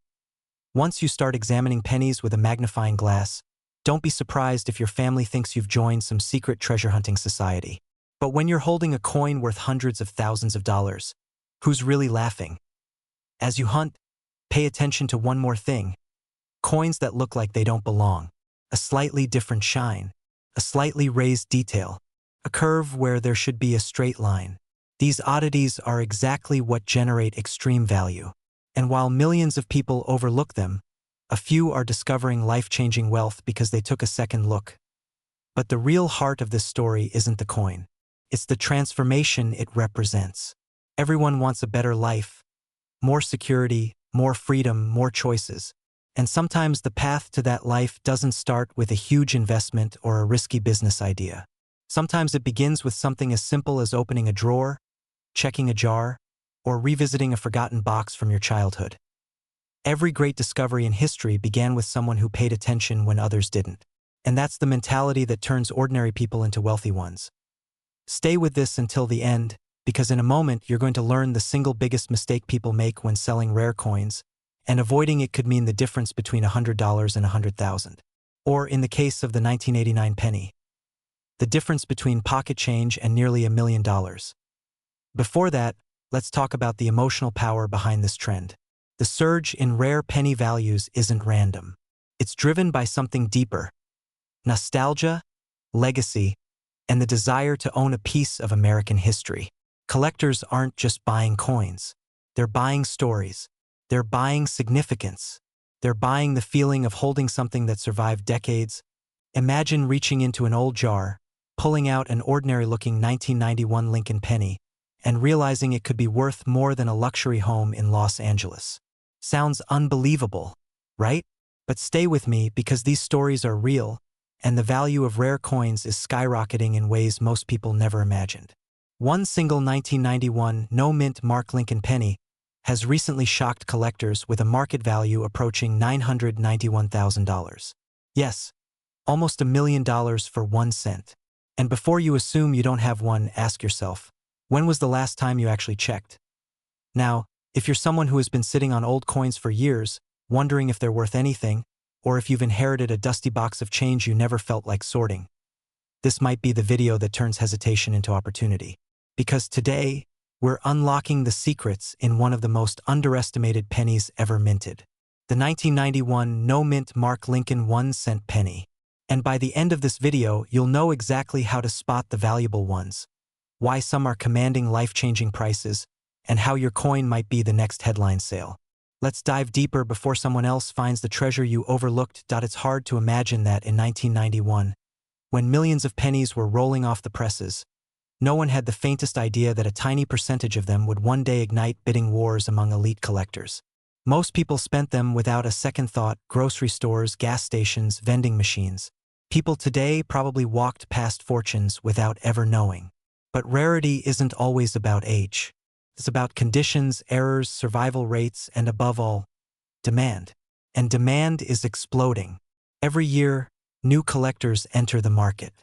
Once you start examining pennies with a magnifying glass, don't be surprised if your family thinks you've joined some secret treasure hunting society. But when you're holding a coin worth hundreds of thousands of dollars, who's really laughing? As you hunt, pay attention to one more thing. Coins that look like they don't belong. A slightly different shine. A slightly raised detail. A curve where there should be a straight line. These oddities are exactly what generate extreme value. And while millions of people overlook them, a few are discovering life-changing wealth because they took a second look. But the real heart of this story isn't the coin. It's the transformation it represents. Everyone wants a better life, more security, more freedom, more choices. And sometimes the path to that life doesn't start with a huge investment or a risky business idea. Sometimes it begins with something as simple as opening a drawer, checking a jar, or revisiting a forgotten box from your childhood. Every great discovery in history began with someone who paid attention when others didn't. And that's the mentality that turns ordinary people into wealthy ones. Stay with this until the end, because in a moment you're going to learn the single biggest mistake people make when selling rare coins, and avoiding it could mean the difference between $100 and $100,000. Or, in the case of the 1989 penny, the difference between pocket change and nearly $1 million. Before that, let's talk about the emotional power behind this trend. The surge in rare penny values isn't random. It's driven by something deeper: nostalgia, legacy, and the desire to own a piece of American history. Collectors aren't just buying coins. They're buying stories. They're buying significance. They're buying the feeling of holding something that survived decades. Imagine reaching into an old jar, pulling out an ordinary-looking 1991 Lincoln penny, and realizing it could be worth more than a luxury home in Los Angeles. Sounds unbelievable, right? But stay with me, because these stories are real, and the value of rare coins is skyrocketing in ways most people never imagined. One single 1991 no-mint Mark Lincoln penny has recently shocked collectors with a market value approaching $991,000. Yes, almost $1 million for 1 cent. And before you assume you don't have one, ask yourself, when was the last time you actually checked? Now, if you're someone who has been sitting on old coins for years, wondering if they're worth anything, or if you've inherited a dusty box of change you never felt like sorting, this might be the video that turns hesitation into opportunity. Because today, we're unlocking the secrets in one of the most underestimated pennies ever minted. The 1991 no-mint Mark Lincoln 1-cent penny. And by the end of this video, you'll know exactly how to spot the valuable ones, why some are commanding life-changing prices, and how your coin might be the next headline sale. Let's dive deeper before someone else finds the treasure you overlooked. It's hard to imagine that in 1991, when millions of pennies were rolling off the presses, no one had the faintest idea that a tiny percentage of them would one day ignite bidding wars among elite collectors. Most people spent them without a second thought: grocery stores, gas stations, vending machines. People today probably walked past fortunes without ever knowing. But rarity isn't always about age. It's about conditions, errors, survival rates, and above all, demand. And demand is exploding. Every year, new collectors enter the market.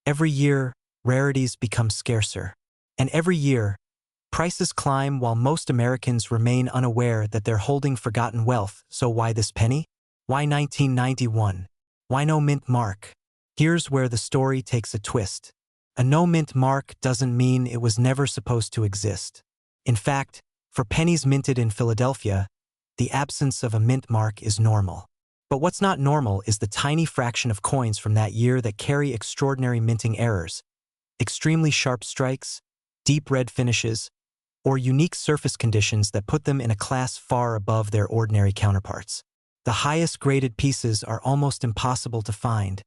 Every year, rarities become scarcer. And every year, prices climb while most Americans remain unaware that they're holding forgotten wealth. So why this penny? Why 1991? Why no mint mark? Here's where the story takes a twist. A no-mint mark doesn't mean it was never supposed to exist. In fact, for pennies minted in Philadelphia, the absence of a mint mark is normal. But what's not normal is the tiny fraction of coins from that year that carry extraordinary minting errors, extremely sharp strikes, deep red finishes, or unique surface conditions that put them in a class far above their ordinary counterparts. The highest graded pieces are almost impossible to find,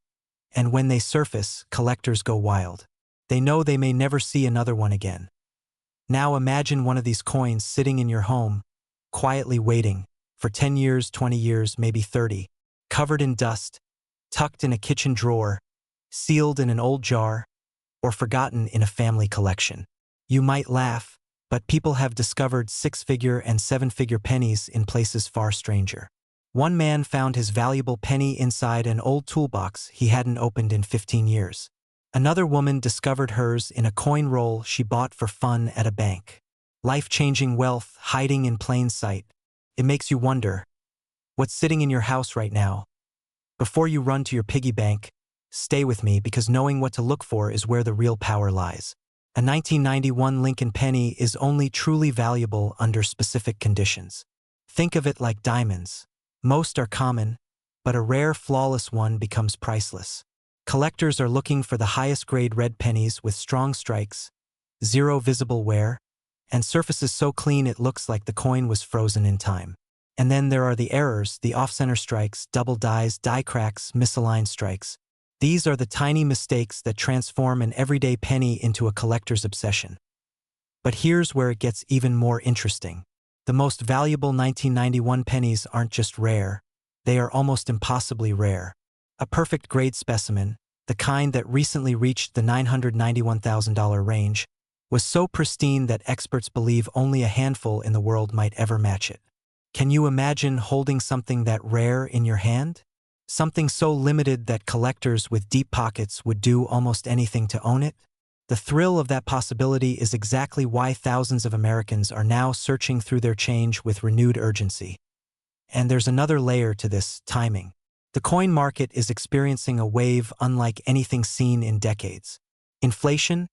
and when they surface, collectors go wild. They know they may never see another one again. Now imagine one of these coins sitting in your home, quietly waiting for 10 years, 20 years, maybe 30, covered in dust, tucked in a kitchen drawer, sealed in an old jar, or forgotten in a family collection. You might laugh, but people have discovered six-figure and seven-figure pennies in places far stranger. One man found his valuable penny inside an old toolbox he hadn't opened in 15 years. Another woman discovered hers in a coin roll she bought for fun at a bank. Life-changing wealth hiding in plain sight. It makes you wonder, what's sitting in your house right now? Before you run to your piggy bank, stay with me because knowing what to look for is where the real power lies. A 1991 Lincoln penny is only truly valuable under specific conditions. Think of it like diamonds. Most are common, but a rare, flawless one becomes priceless. Collectors are looking for the highest grade red pennies with strong strikes, zero visible wear, and surfaces so clean it looks like the coin was frozen in time. And then there are the errors, the off-center strikes, double dies, die cracks, misaligned strikes. These are the tiny mistakes that transform an everyday penny into a collector's obsession. But here's where it gets even more interesting. The most valuable 1991 pennies aren't just rare, they are almost impossibly rare. A perfect grade specimen, the kind that recently reached the $991,000 range, was so pristine that experts believe only a handful in the world might ever match it. Can you imagine holding something that rare in your hand? Something so limited that collectors with deep pockets would do almost anything to own it? The thrill of that possibility is exactly why thousands of Americans are now searching through their change with renewed urgency. And there's another layer to this: timing. The coin market is experiencing a wave unlike anything seen in decades. Inflation,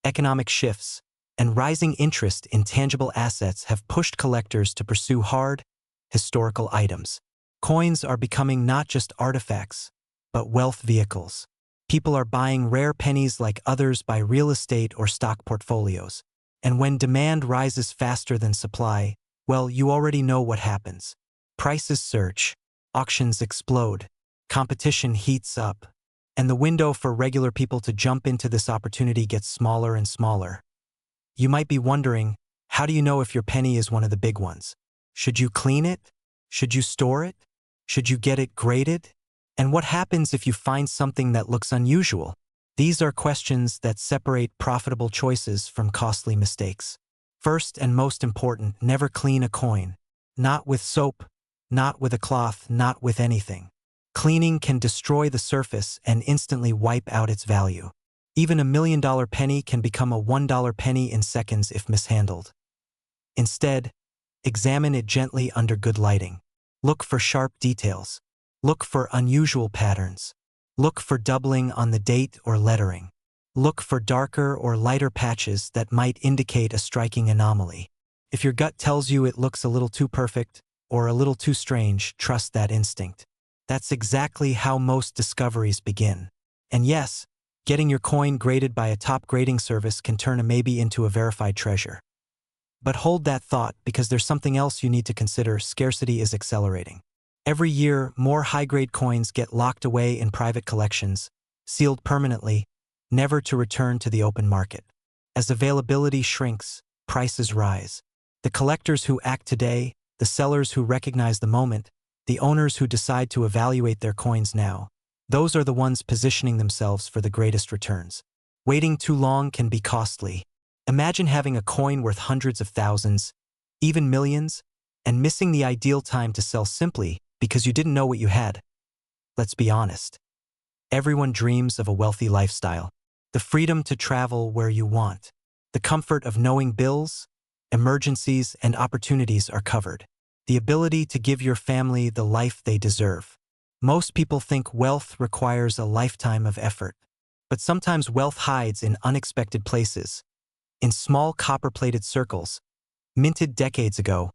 economic shifts, and rising interest in tangible assets have pushed collectors to pursue hard, historical items. Coins are becoming not just artifacts, but wealth vehicles. People are buying rare pennies like others buy real estate or stock portfolios. And when demand rises faster than supply, well, you already know what happens. Prices surge, auctions explode, competition heats up, and the window for regular people to jump into this opportunity gets smaller and smaller. You might be wondering, how do you know if your penny is one of the big ones? Should you clean it? Should you store it? Should you get it graded? And what happens if you find something that looks unusual? These are questions that separate profitable choices from costly mistakes. First and most important, never clean a coin. Not with soap, not with a cloth, not with anything. Cleaning can destroy the surface and instantly wipe out its value. Even a $1 million penny can become a $1 penny in seconds if mishandled. Instead, examine it gently under good lighting. Look for sharp details. Look for unusual patterns. Look for doubling on the date or lettering. Look for darker or lighter patches that might indicate a striking anomaly. If your gut tells you it looks a little too perfect or a little too strange, trust that instinct. That's exactly how most discoveries begin. And yes, getting your coin graded by a top grading service can turn a maybe into a verified treasure. But hold that thought, because there's something else you need to consider. Scarcity is accelerating. Every year, more high-grade coins get locked away in private collections, sealed permanently, never to return to the open market. As availability shrinks, prices rise. The collectors who act today, the sellers who recognize the moment, the owners who decide to evaluate their coins now, those are the ones positioning themselves for the greatest returns. Waiting too long can be costly. Imagine having a coin worth hundreds of thousands, even millions, and missing the ideal time to sell simply because you didn't know what you had. Let's be honest. Everyone dreams of a wealthy lifestyle, the freedom to travel where you want, the comfort of knowing bills, emergencies, and opportunities are covered, the ability to give your family the life they deserve. Most people think wealth requires a lifetime of effort, but sometimes wealth hides in unexpected places, in small copper-plated circles, minted decades ago,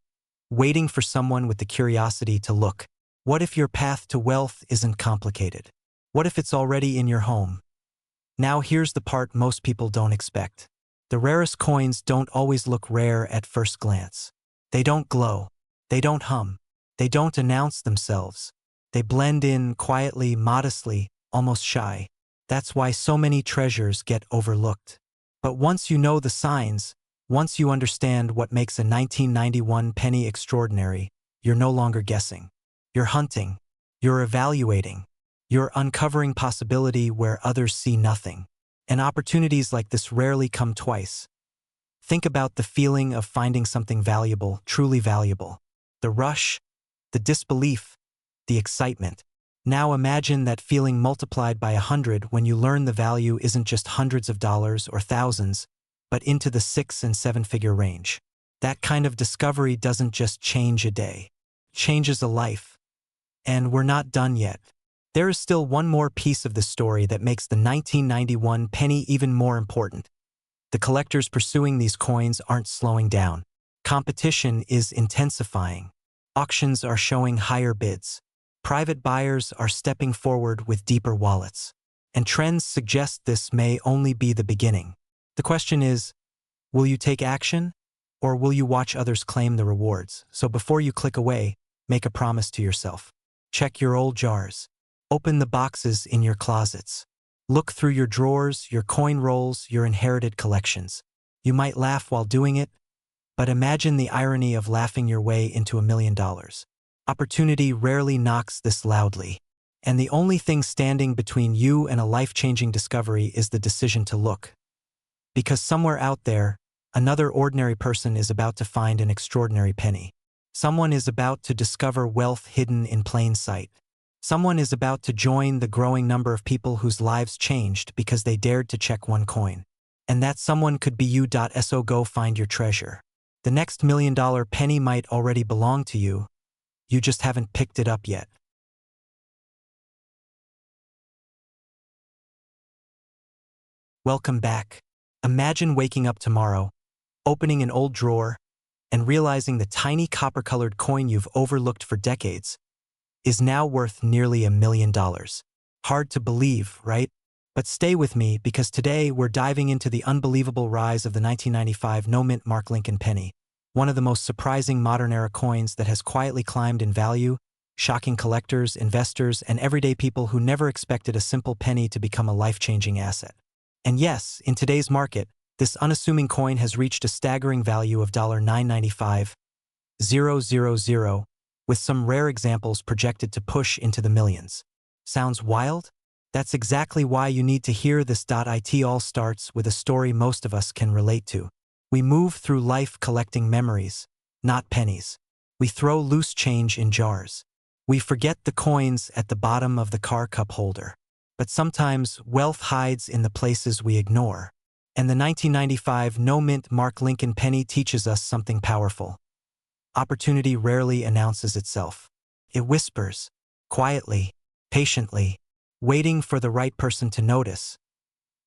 waiting for someone with the curiosity to look. What if your path to wealth isn't complicated? What if it's already in your home? Now here's the part most people don't expect. The rarest coins don't always look rare at first glance. They don't glow. They don't hum. They don't announce themselves. They blend in quietly, modestly, almost shy. That's why so many treasures get overlooked. But once you know the signs, once you understand what makes a 1991 penny extraordinary, you're no longer guessing. You're hunting. You're evaluating. You're uncovering possibility where others see nothing. And opportunities like this rarely come twice. Think about the feeling of finding something valuable, truly valuable. The rush, the disbelief, the excitement. Now imagine that feeling multiplied by 100 when you learn the value isn't just hundreds of dollars or thousands, but into the 6- and 7-figure range. That kind of discovery doesn't just change a day. It changes a life. And we're not done yet. There is still one more piece of the story that makes the 1991 penny even more important. The collectors pursuing these coins aren't slowing down. Competition is intensifying. Auctions are showing higher bids. Private buyers are stepping forward with deeper wallets. And trends suggest this may only be the beginning. The question is, will you take action? Or will you watch others claim the rewards? So before you click away, make a promise to yourself. Check your old jars. Open the boxes in your closets. Look through your drawers, your coin rolls, your inherited collections. You might laugh while doing it, but imagine the irony of laughing your way into $1 million. Opportunity rarely knocks this loudly. And the only thing standing between you and a life-changing discovery is the decision to look. Because somewhere out there, another ordinary person is about to find an extraordinary penny. Someone is about to discover wealth hidden in plain sight. Someone is about to join the growing number of people whose lives changed because they dared to check one coin. And that someone could be you. So go find your treasure. The next $1 million penny might already belong to you. You just haven't picked it up yet. Welcome back. Imagine waking up tomorrow, opening an old drawer, and realizing the tiny copper-colored coin you've overlooked for decades is now worth nearly $1 million. Hard to believe, right? But stay with me because today we're diving into the unbelievable rise of the 1995 no-mint Mark Lincoln penny, one of the most surprising modern-era coins that has quietly climbed in value, shocking collectors, investors, and everyday people who never expected a simple penny to become a life-changing asset. And yes, in today's market, this unassuming coin has reached a staggering value of $995,000, with some rare examples projected to push into the millions. Sounds wild? That's exactly why you need to hear this. It all starts with a story most of us can relate to. We move through life collecting memories, not pennies. We throw loose change in jars. We forget the coins at the bottom of the car cup holder. But sometimes wealth hides in the places we ignore. And the 1995 no-mint Mark Lincoln penny teaches us something powerful. Opportunity rarely announces itself. It whispers, quietly, patiently, waiting for the right person to notice.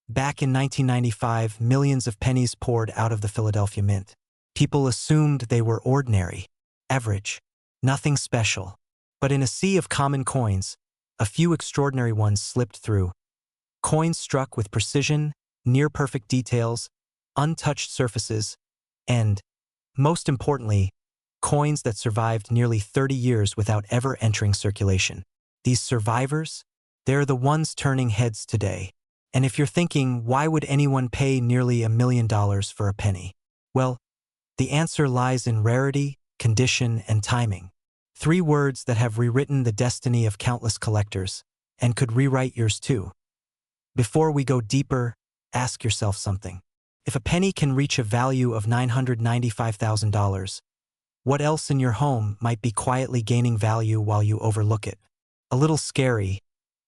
Back in 1995, millions of pennies poured out of the Philadelphia Mint. People assumed they were ordinary, average, nothing special. But in a sea of common coins, a few extraordinary ones slipped through. Coins struck with precision, near-perfect details, untouched surfaces, and, most importantly, coins that survived nearly 30 years without ever entering circulation. These survivors, they're the ones turning heads today. And if you're thinking, why would anyone pay nearly $1 million for a penny? Well, the answer lies in rarity, condition, and timing. 3 words that have rewritten the destiny of countless collectors, and could rewrite yours too. Before we go deeper, ask yourself something. If a penny can reach a value of $995,000, what else in your home might be quietly gaining value while you overlook it? A little scary,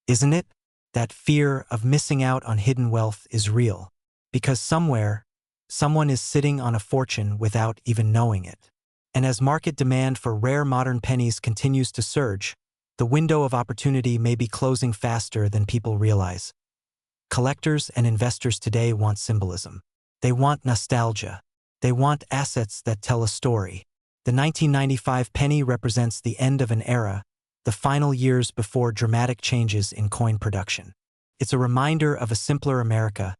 isn't it? That fear of missing out on hidden wealth is real. Because somewhere, someone is sitting on a fortune without even knowing it. And as market demand for rare modern pennies continues to surge, the window of opportunity may be closing faster than people realize. Collectors and investors today want symbolism. They want nostalgia. They want assets that tell a story. The 1995 penny represents the end of an era, the final years before dramatic changes in coin production. It's a reminder of a simpler America,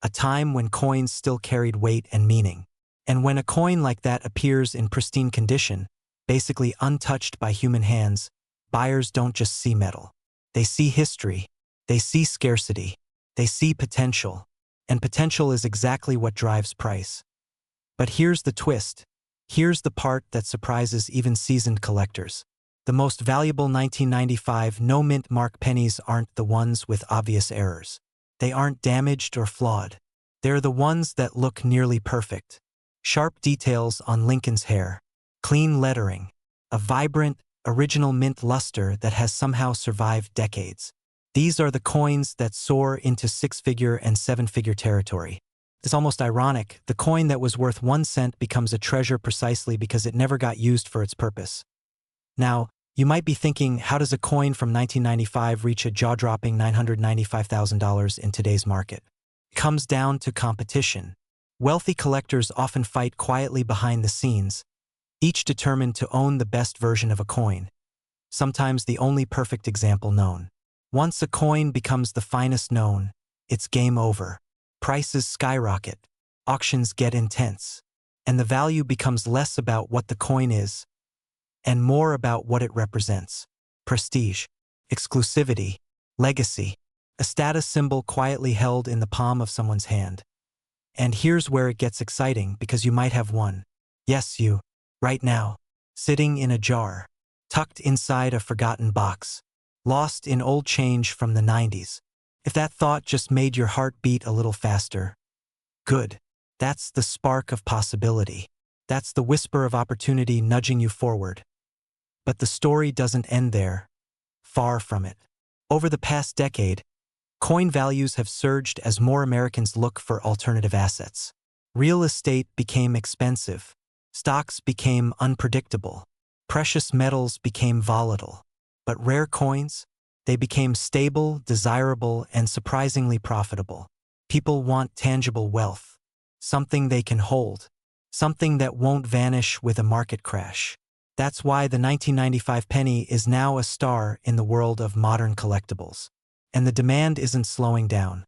a time when coins still carried weight and meaning. And when a coin like that appears in pristine condition, basically untouched by human hands, buyers don't just see metal. They see history. They see scarcity. They see potential. And potential is exactly what drives price. But here's the twist. Here's the part that surprises even seasoned collectors. The most valuable 1995 no-mint mark pennies aren't the ones with obvious errors. They aren't damaged or flawed. They're the ones that look nearly perfect. Sharp details on Lincoln's hair, clean lettering, a vibrant, original mint luster that has somehow survived decades. These are the coins that soar into six-figure and seven-figure territory. It's almost ironic. The coin that was worth 1 cent becomes a treasure precisely because it never got used for its purpose. Now, you might be thinking, how does a coin from 1995 reach a jaw-dropping $995,000 in today's market? It comes down to competition. Wealthy collectors often fight quietly behind the scenes, each determined to own the best version of a coin, sometimes the only perfect example known. Once a coin becomes the finest known, it's game over. Prices skyrocket, auctions get intense, and the value becomes less about what the coin is and more about what it represents. Prestige, exclusivity, legacy, a status symbol quietly held in the palm of someone's hand. And here's where it gets exciting, because you might have one. Yes, you. Right now. Sitting in a jar. Tucked inside a forgotten box. Lost in old change from the 90s. If that thought just made your heart beat a little faster, good. That's the spark of possibility. That's the whisper of opportunity nudging you forward. But the story doesn't end there. Far from it. Over the past decade, coin values have surged as more Americans look for alternative assets. Real estate became expensive. Stocks became unpredictable. Precious metals became volatile. But rare coins? They became stable, desirable, and surprisingly profitable. People want tangible wealth. Something they can hold. Something that won't vanish with a market crash. That's why the 1995 penny is now a star in the world of modern collectibles. And the demand isn't slowing down.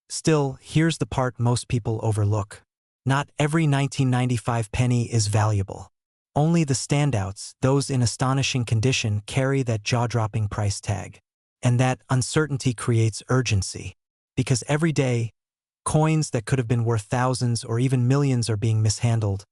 Still, here's the part most people overlook. Not every 1995 penny is valuable. Only the standouts, those in astonishing condition, carry that jaw-dropping price tag. And that uncertainty creates urgency. Because every day, coins that could have been worth thousands or even millions are being mishandled,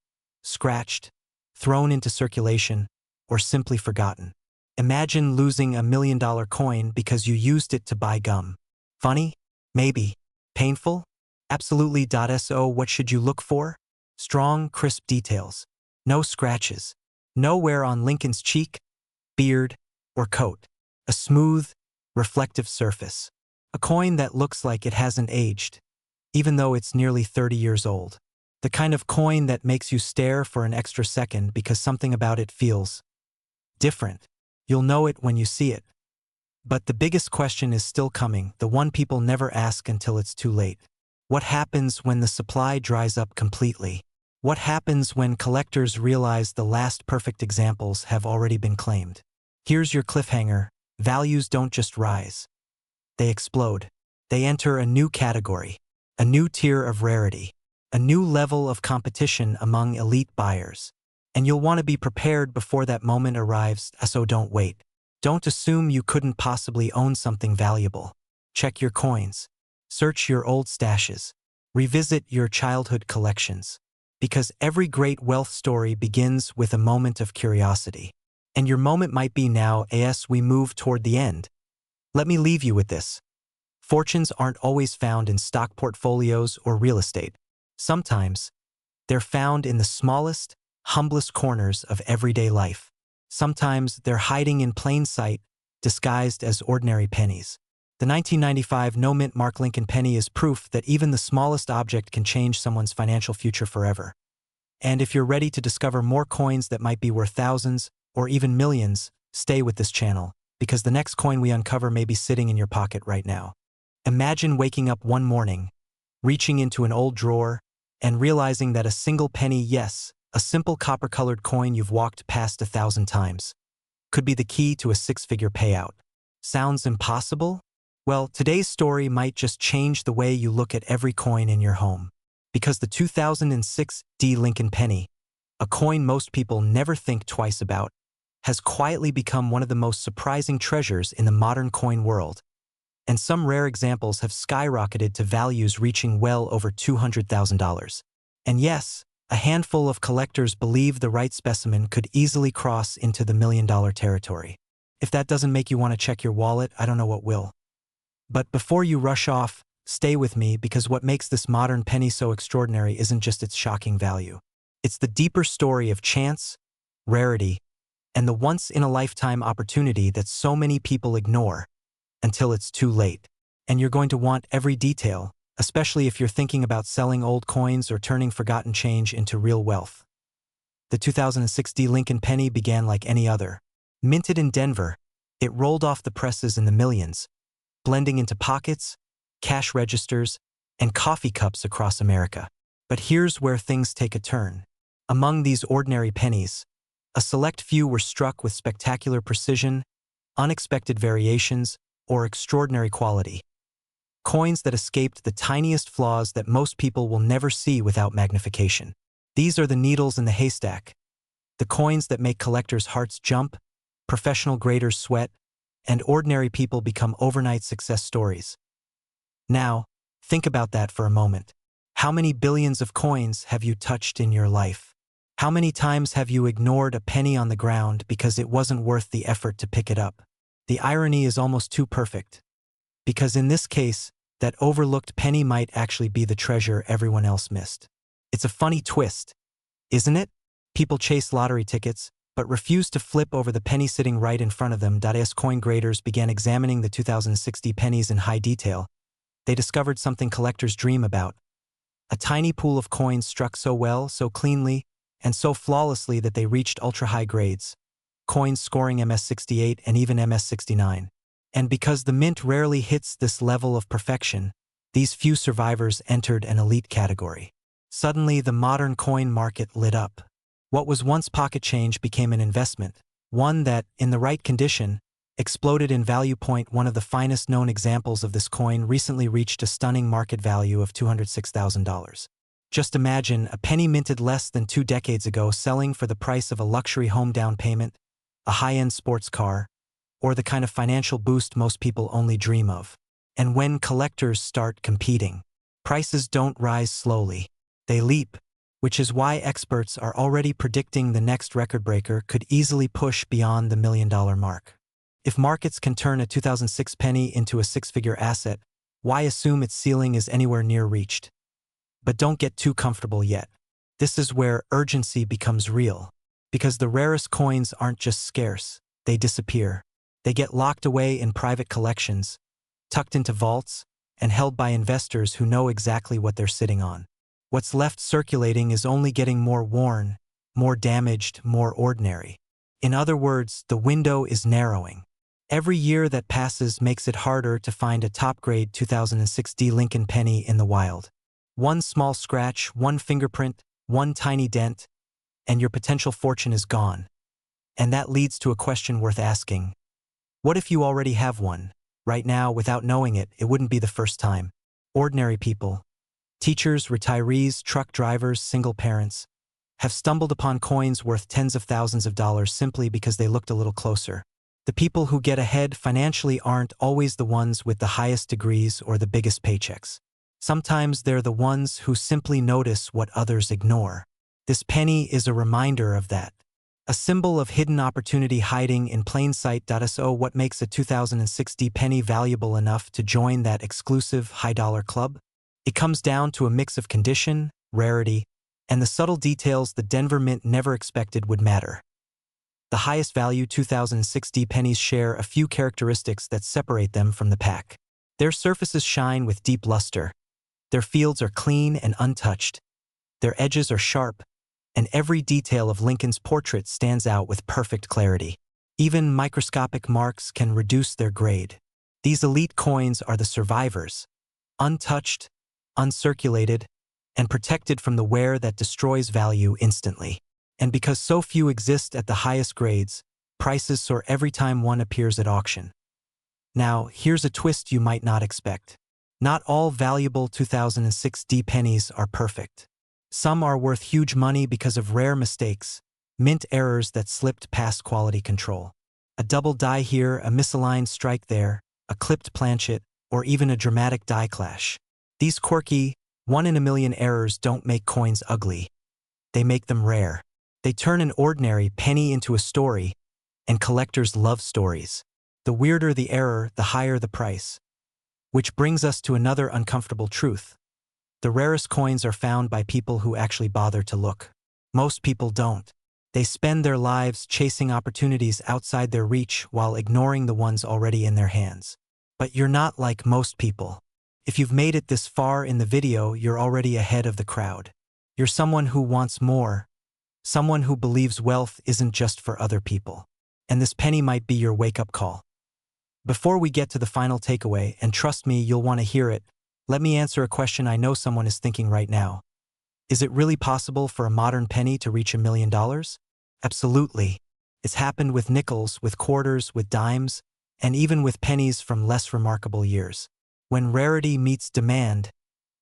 scratched, thrown into circulation, or simply forgotten. Imagine losing $1 million coin because you used it to buy gum. Funny? Maybe. Painful? Absolutely. So what should you look for? Strong, crisp details. No scratches. No wear on Lincoln's cheek, beard, or coat. A smooth, reflective surface. A coin that looks like it hasn't aged, even though it's nearly 30 years old. The kind of coin that makes you stare for an extra second because something about it feels different. You'll know it when you see it. But the biggest question is still coming, the one people never ask until it's too late. What happens when the supply dries up completely? What happens when collectors realize the last perfect examples have already been claimed? Here's your cliffhanger. Values don't just rise. They explode. They enter a new category, a new tier of rarity, a new level of competition among elite buyers. And you'll want to be prepared before that moment arrives, so don't wait. Don't assume you couldn't possibly own something valuable. Check your coins. Search your old stashes. Revisit your childhood collections. Because every great wealth story begins with a moment of curiosity. And your moment might be now as we move toward the end. Let me leave you with this. Fortunes aren't always found in stock portfolios or real estate. Sometimes, they're found in the smallest, humblest corners of everyday life. Sometimes they're hiding in plain sight, disguised as ordinary pennies. The 1995 no-mint Mark Lincoln penny is proof that even the smallest object can change someone's financial future forever. And if you're ready to discover more coins that might be worth thousands or even millions, stay with this channel, because the next coin we uncover may be sitting in your pocket right now. Imagine waking up one morning, reaching into an old drawer, and realizing that a single penny, yes, a simple copper-colored coin you've walked past 1,000 times, could be the key to a six-figure payout. Sounds impossible? Well, today's story might just change the way you look at every coin in your home. Because the 2006 Lincoln penny, a coin most people never think twice about, has quietly become one of the most surprising treasures in the modern coin world. And some rare examples have skyrocketed to values reaching well over $200,000. And yes, A handful of collectors believe the right specimen could easily cross into the million-dollar territory. If that doesn't make you want to check your wallet, I don't know what will. But before you rush off, stay with me, because what makes this modern penny so extraordinary isn't just its shocking value. It's the deeper story of chance, rarity, and the once-in-a-lifetime opportunity that so many people ignore until it's too late. And you're going to want every detail, especially if you're thinking about selling old coins or turning forgotten change into real wealth. The 2006 Lincoln penny began like any other. Minted in Denver, it rolled off the presses in the millions, blending into pockets, cash registers, and coffee cups across America. But here's where things take a turn. Among these ordinary pennies, a select few were struck with spectacular precision, unexpected variations, or extraordinary quality. Coins that escaped the tiniest flaws that most people will never see without magnification. These are the needles in the haystack, the coins that make collectors' hearts jump, professional graders sweat, and ordinary people become overnight success stories. Now, think about that for a moment. How many billions of coins have you touched in your life? How many times have you ignored a penny on the ground because it wasn't worth the effort to pick it up? The irony is almost too perfect, because in this case, that overlooked penny might actually be the treasure everyone else missed. It's a funny twist, isn't it? People chase lottery tickets, but refuse to flip over the penny sitting right in front of them. As coin graders began examining the 2060 pennies in high detail, they discovered something collectors dream about. A tiny pool of coins struck so well, so cleanly, and so flawlessly that they reached ultra-high grades, coins scoring MS68 and even MS69. And because the mint rarely hits this level of perfection, these few survivors entered an elite category. Suddenly, the modern coin market lit up. What was once pocket change became an investment, one that, in the right condition, exploded in value. One of the finest known examples of this coin recently reached a stunning market value of $206,000. Just imagine a penny minted less than 2 decades ago selling for the price of a luxury home down payment, a high-end sports car, or the kind of financial boost most people only dream of. And when collectors start competing, prices don't rise slowly, they leap, which is why experts are already predicting the next record breaker could easily push beyond the $1 million mark. If markets can turn a 2006 penny into a 6-figure asset, why assume its ceiling is anywhere near reached? But don't get too comfortable yet. This is where urgency becomes real, because the rarest coins aren't just scarce, they disappear. They get locked away in private collections, tucked into vaults, and held by investors who know exactly what they're sitting on. What's left circulating is only getting more worn, more damaged, more ordinary. In other words, the window is narrowing. Every year that passes makes it harder to find a top-grade 2006 Lincoln penny in the wild. One small scratch, one fingerprint, one tiny dent, and your potential fortune is gone. And that leads to a question worth asking. What if you already have one? Right now, without knowing it, it wouldn't be the first time. Ordinary people, teachers, retirees, truck drivers, single parents, have stumbled upon coins worth tens of thousands of dollars simply because they looked a little closer. The people who get ahead financially aren't always the ones with the highest degrees or the biggest paychecks. Sometimes they're the ones who simply notice what others ignore. This penny is a reminder of that. A symbol of hidden opportunity hiding in plain sight. So what makes a 2006 penny valuable enough to join that exclusive high-dollar club? It comes down to a mix of condition, rarity, and the subtle details the Denver Mint never expected would matter. The highest value 2006 pennies share a few characteristics that separate them from the pack. Their surfaces shine with deep luster. Their fields are clean and untouched. Their edges are sharp, and every detail of Lincoln's portrait stands out with perfect clarity. Even microscopic marks can reduce their grade. These elite coins are the survivors, untouched, uncirculated, and protected from the wear that destroys value instantly. And because so few exist at the highest grades, prices soar every time one appears at auction. Now, here's a twist you might not expect. Not all valuable 2006 pennies are perfect. Some are worth huge money because of rare mistakes, mint errors that slipped past quality control. A double die here, a misaligned strike there, a clipped planchet, or even a dramatic die clash. These quirky, one-in-a-million errors don't make coins ugly. they make them rare. They turn an ordinary penny into a story, and collectors love stories. The weirder the error, the higher the price. Which brings us to another uncomfortable truth. The rarest coins are found by people who actually bother to look. Most people don't. They spend their lives chasing opportunities outside their reach while ignoring the ones already in their hands. But you're not like most people. If you've made it this far in the video, you're already ahead of the crowd. You're someone who wants more, someone who believes wealth isn't just for other people. And this penny might be your wake-up call. Before we get to the final takeaway, and trust me, you'll want to hear it, let me answer a question I know someone is thinking right now. Is it really possible for a modern penny to reach $1 million? Absolutely. It's happened with nickels, with quarters, with dimes, and even with pennies from less remarkable years. When rarity meets demand,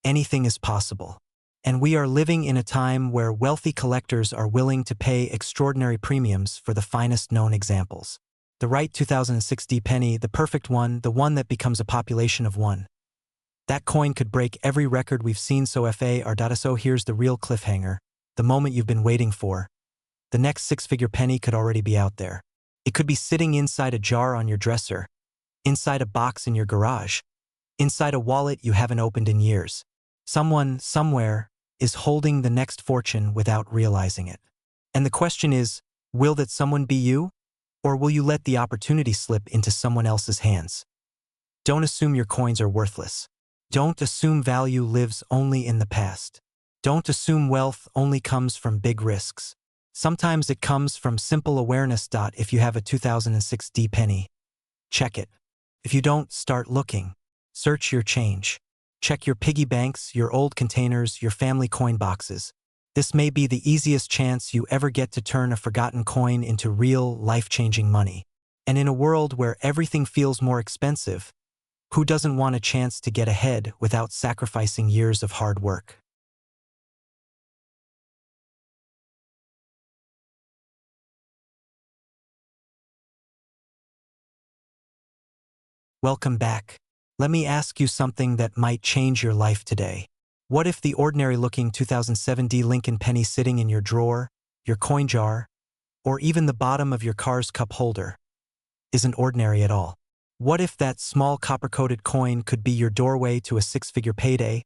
anything is possible. And we are living in a time where wealthy collectors are willing to pay extraordinary premiums for the finest known examples. The right 2006 D penny, the perfect one, the one that becomes a population of one. That coin could break every record we've seen, so here's the real cliffhanger, the moment you've been waiting for. The next six-figure penny could already be out there. It could be sitting inside a jar on your dresser, inside a box in your garage, inside a wallet you haven't opened in years. Someone, somewhere, is holding the next fortune without realizing it. And the question is, will that someone be you? Or will you let the opportunity slip into someone else's hands? Don't assume your coins are worthless. Don't assume value lives only in the past. Don't assume wealth only comes from big risks. Sometimes it comes from simple awareness. If you have a 2006 D penny, check it. If you don't, start looking. Search your change. Check your piggy banks, your old containers, your family coin boxes. This may be the easiest chance you ever get to turn a forgotten coin into real, life-changing money. And in a world where everything feels more expensive, who doesn't want a chance to get ahead without sacrificing years of hard work? Welcome back. Let me ask you something that might change your life today. What if the ordinary-looking 2007 D Lincoln penny sitting in your drawer, your coin jar, or even the bottom of your car's cup holder isn't ordinary at all? What if that small copper-coated coin could be your doorway to a six-figure payday,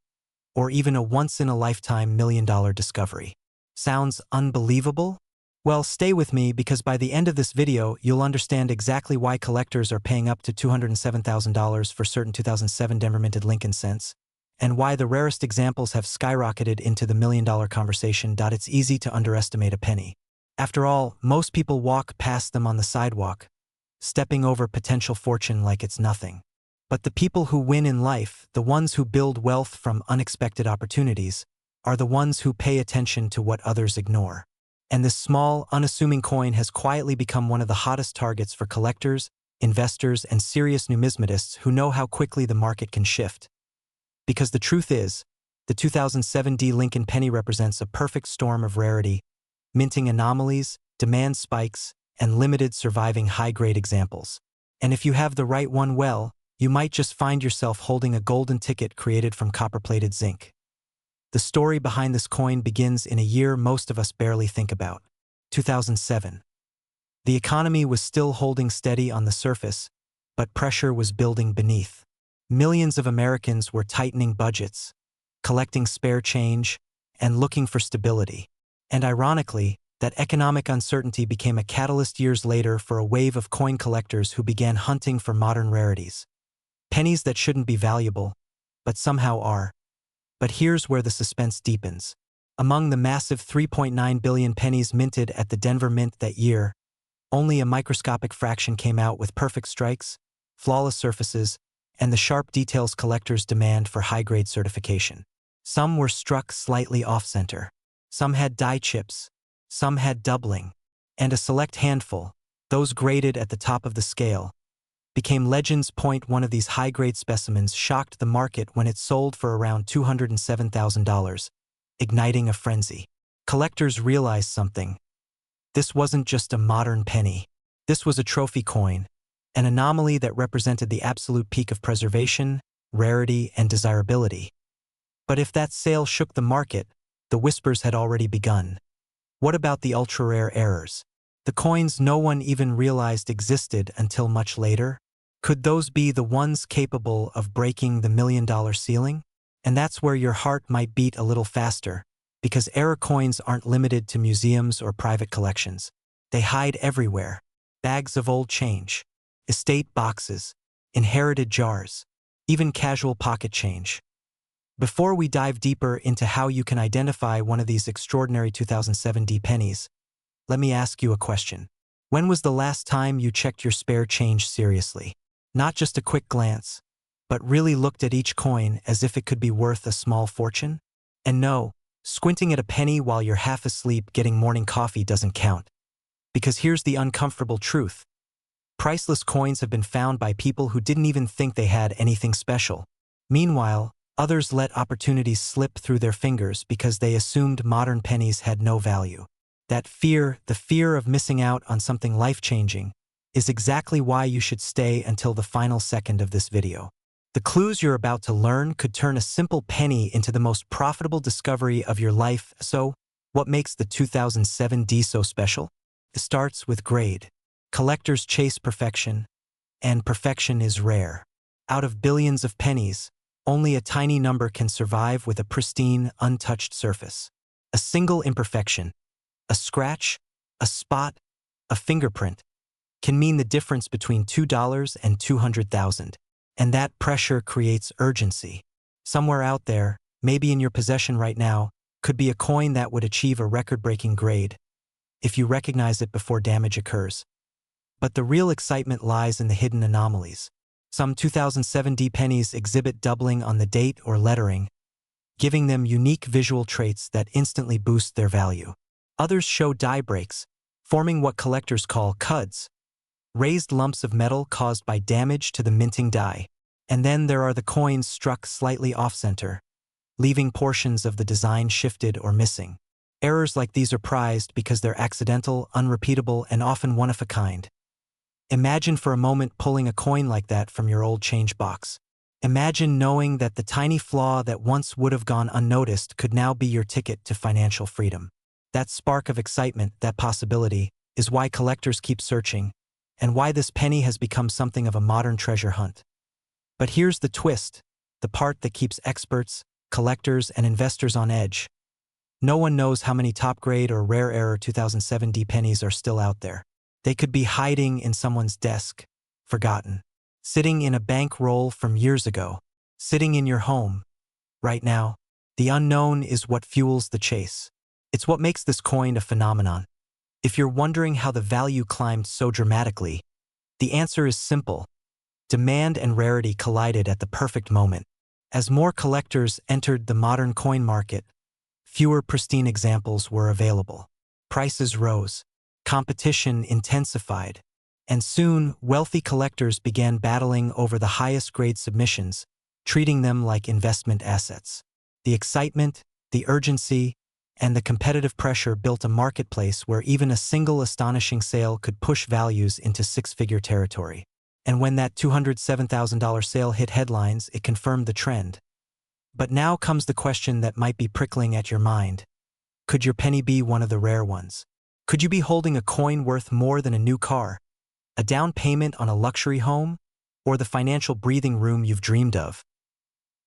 or even a once-in-a-lifetime million-dollar discovery? Sounds unbelievable? Well, stay with me, because by the end of this video, you'll understand exactly why collectors are paying up to $207,000 for certain 2007 Denver-minted Lincoln cents, and why the rarest examples have skyrocketed into the million-dollar conversation. It's easy to underestimate a penny. After all, most people walk past them on the sidewalk, stepping over potential fortune like it's nothing. But the people who win in life, the ones who build wealth from unexpected opportunities, are the ones who pay attention to what others ignore. And this small, unassuming coin has quietly become one of the hottest targets for collectors, investors, and serious numismatists who know how quickly the market can shift. Because the truth is, the 2007 D Lincoln penny represents a perfect storm of rarity, minting anomalies, demand spikes, and limited surviving high-grade examples. And if you have the right one, well, you might just find yourself holding a golden ticket created from copper-plated zinc. The story behind this coin begins in a year most of us barely think about, 2007. The economy was still holding steady on the surface, but pressure was building beneath. Millions of Americans were tightening budgets, collecting spare change, and looking for stability. And ironically, that economic uncertainty became a catalyst years later for a wave of coin collectors who began hunting for modern rarities. Pennies that shouldn't be valuable, but somehow are. But here's where the suspense deepens. Among the massive 3.9 billion pennies minted at the Denver Mint that year, only a microscopic fraction came out with perfect strikes, flawless surfaces, and the sharp details collectors demand for high-grade certification. Some were struck slightly off-center. Some had die chips. Some had doubling. And a select handful, those graded at the top of the scale, became legends. One of these high-grade specimens shocked the market when it sold for around $207,000, igniting a frenzy. Collectors realized something. This wasn't just a modern penny. This was a trophy coin, an anomaly that represented the absolute peak of preservation, rarity, and desirability. But if that sale shook the market, the whispers had already begun. What about the ultra-rare errors? The coins no one even realized existed until much later? Could those be the ones capable of breaking the $1 million ceiling? And that's where your heart might beat a little faster, because error coins aren't limited to museums or private collections. They hide everywhere. Bags of old change, estate boxes, inherited jars, even casual pocket change. Before we dive deeper into how you can identify one of these extraordinary 2007 pennies, let me ask you a question. When was the last time you checked your spare change seriously? Not just a quick glance, but really looked at each coin as if it could be worth a small fortune? And no, squinting at a penny while you're half asleep getting morning coffee doesn't count. Because here's the uncomfortable truth. Priceless coins have been found by people who didn't even think they had anything special. Meanwhile, others let opportunities slip through their fingers because they assumed modern pennies had no value. That fear, the fear of missing out on something life-changing, is exactly why you should stay until the final second of this video. The clues you're about to learn could turn a simple penny into the most profitable discovery of your life. So, what makes the 2007 so special? It starts with grade. Collectors chase perfection, and perfection is rare. Out of billions of pennies, only a tiny number can survive with a pristine, untouched surface. A single imperfection, a scratch, a spot, a fingerprint, can mean the difference between $2 and $200,000. And that pressure creates urgency. Somewhere out there, maybe in your possession right now, could be a coin that would achieve a record-breaking grade, if you recognize it before damage occurs. But the real excitement lies in the hidden anomalies. Some 2007 pennies exhibit doubling on the date or lettering, giving them unique visual traits that instantly boost their value. Others show die breaks, forming what collectors call cuds, raised lumps of metal caused by damage to the minting die. And then there are the coins struck slightly off-center, leaving portions of the design shifted or missing. Errors like these are prized because they're accidental, unrepeatable, and often one-of-a-kind. Imagine for a moment pulling a coin like that from your old change box. Imagine knowing that the tiny flaw that once would have gone unnoticed could now be your ticket to financial freedom. That spark of excitement, that possibility, is why collectors keep searching, and why this penny has become something of a modern treasure hunt. But here's the twist, the part that keeps experts, collectors, and investors on edge. No one knows how many top-grade or rare error 2007 pennies are still out there. They could be hiding in someone's desk, forgotten, sitting in a bank roll from years ago, sitting in your home. Right now, the unknown is what fuels the chase. It's what makes this coin a phenomenon. If you're wondering how the value climbed so dramatically, the answer is simple. Demand and rarity collided at the perfect moment. As more collectors entered the modern coin market, fewer pristine examples were available. Prices rose, competition intensified, and soon wealthy collectors began battling over the highest grade submissions, treating them like investment assets. The excitement, the urgency, and the competitive pressure built a marketplace where even a single astonishing sale could push values into six-figure territory. And when that $207,000 sale hit headlines, it confirmed the trend. But now comes the question that might be prickling at your mind. Could your penny be one of the rare ones? Could you be holding a coin worth more than a new car, a down payment on a luxury home, or the financial breathing room you've dreamed of?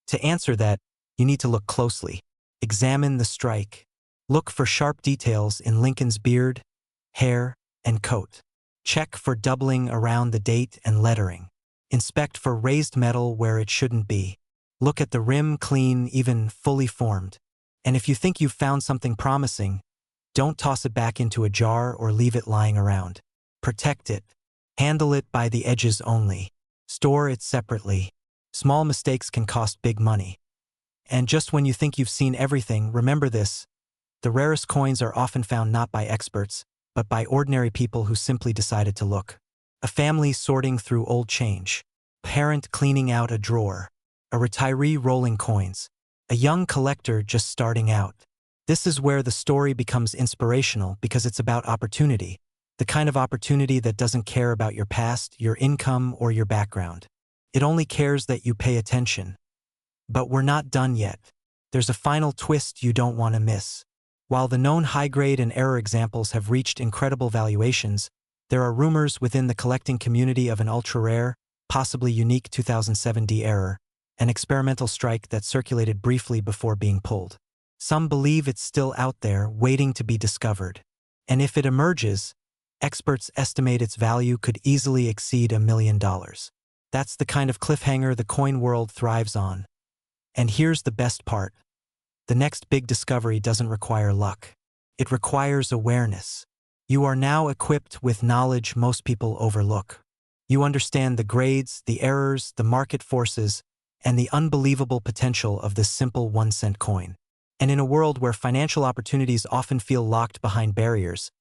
To answer that, you need to look closely. Examine the strike. Look for sharp details in Lincoln's beard, hair, and coat. Check for doubling around the date and lettering. Inspect for raised metal where it shouldn't be. Look at the rim clean, even fully formed. And if you think you've found something promising, don't toss it back into a jar or leave it lying around. Protect it. Handle it by the edges only. Store it separately. Small mistakes can cost big money. And just when you think you've seen everything, remember this. The rarest coins are often found not by experts, but by ordinary people who simply decided to look. A family sorting through old change. A parent cleaning out a drawer. A retiree rolling coins. A young collector just starting out. This is where the story becomes inspirational because it's about opportunity. The kind of opportunity that doesn't care about your past, your income, or your background. It only cares that you pay attention. But we're not done yet. There's a final twist you don't want to miss. While the known high-grade and error examples have reached incredible valuations, there are rumors within the collecting community of an ultra-rare, possibly unique 2007 D error, an experimental strike that circulated briefly before being pulled. Some believe it's still out there, waiting to be discovered. And if it emerges, experts estimate its value could easily exceed $1 million. That's the kind of cliffhanger the coin world thrives on. And here's the best part. The next big discovery doesn't require luck. It requires awareness. You are now equipped with knowledge most people overlook. You understand the grades, the errors, the market forces, and the unbelievable potential of this simple 1-cent coin. And in a world where financial opportunities often feel locked behind barriers,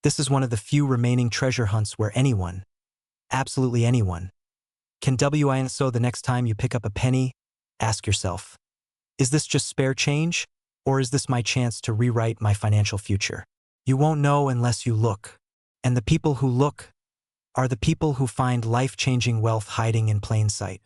this is one of the few remaining treasure hunts where anyone, absolutely anyone, can win. So the next time you pick up a penny, ask yourself, is this just spare change, or is this my chance to rewrite my financial future? You won't know unless you look. And the people who look are the people who find life-changing wealth hiding in plain sight.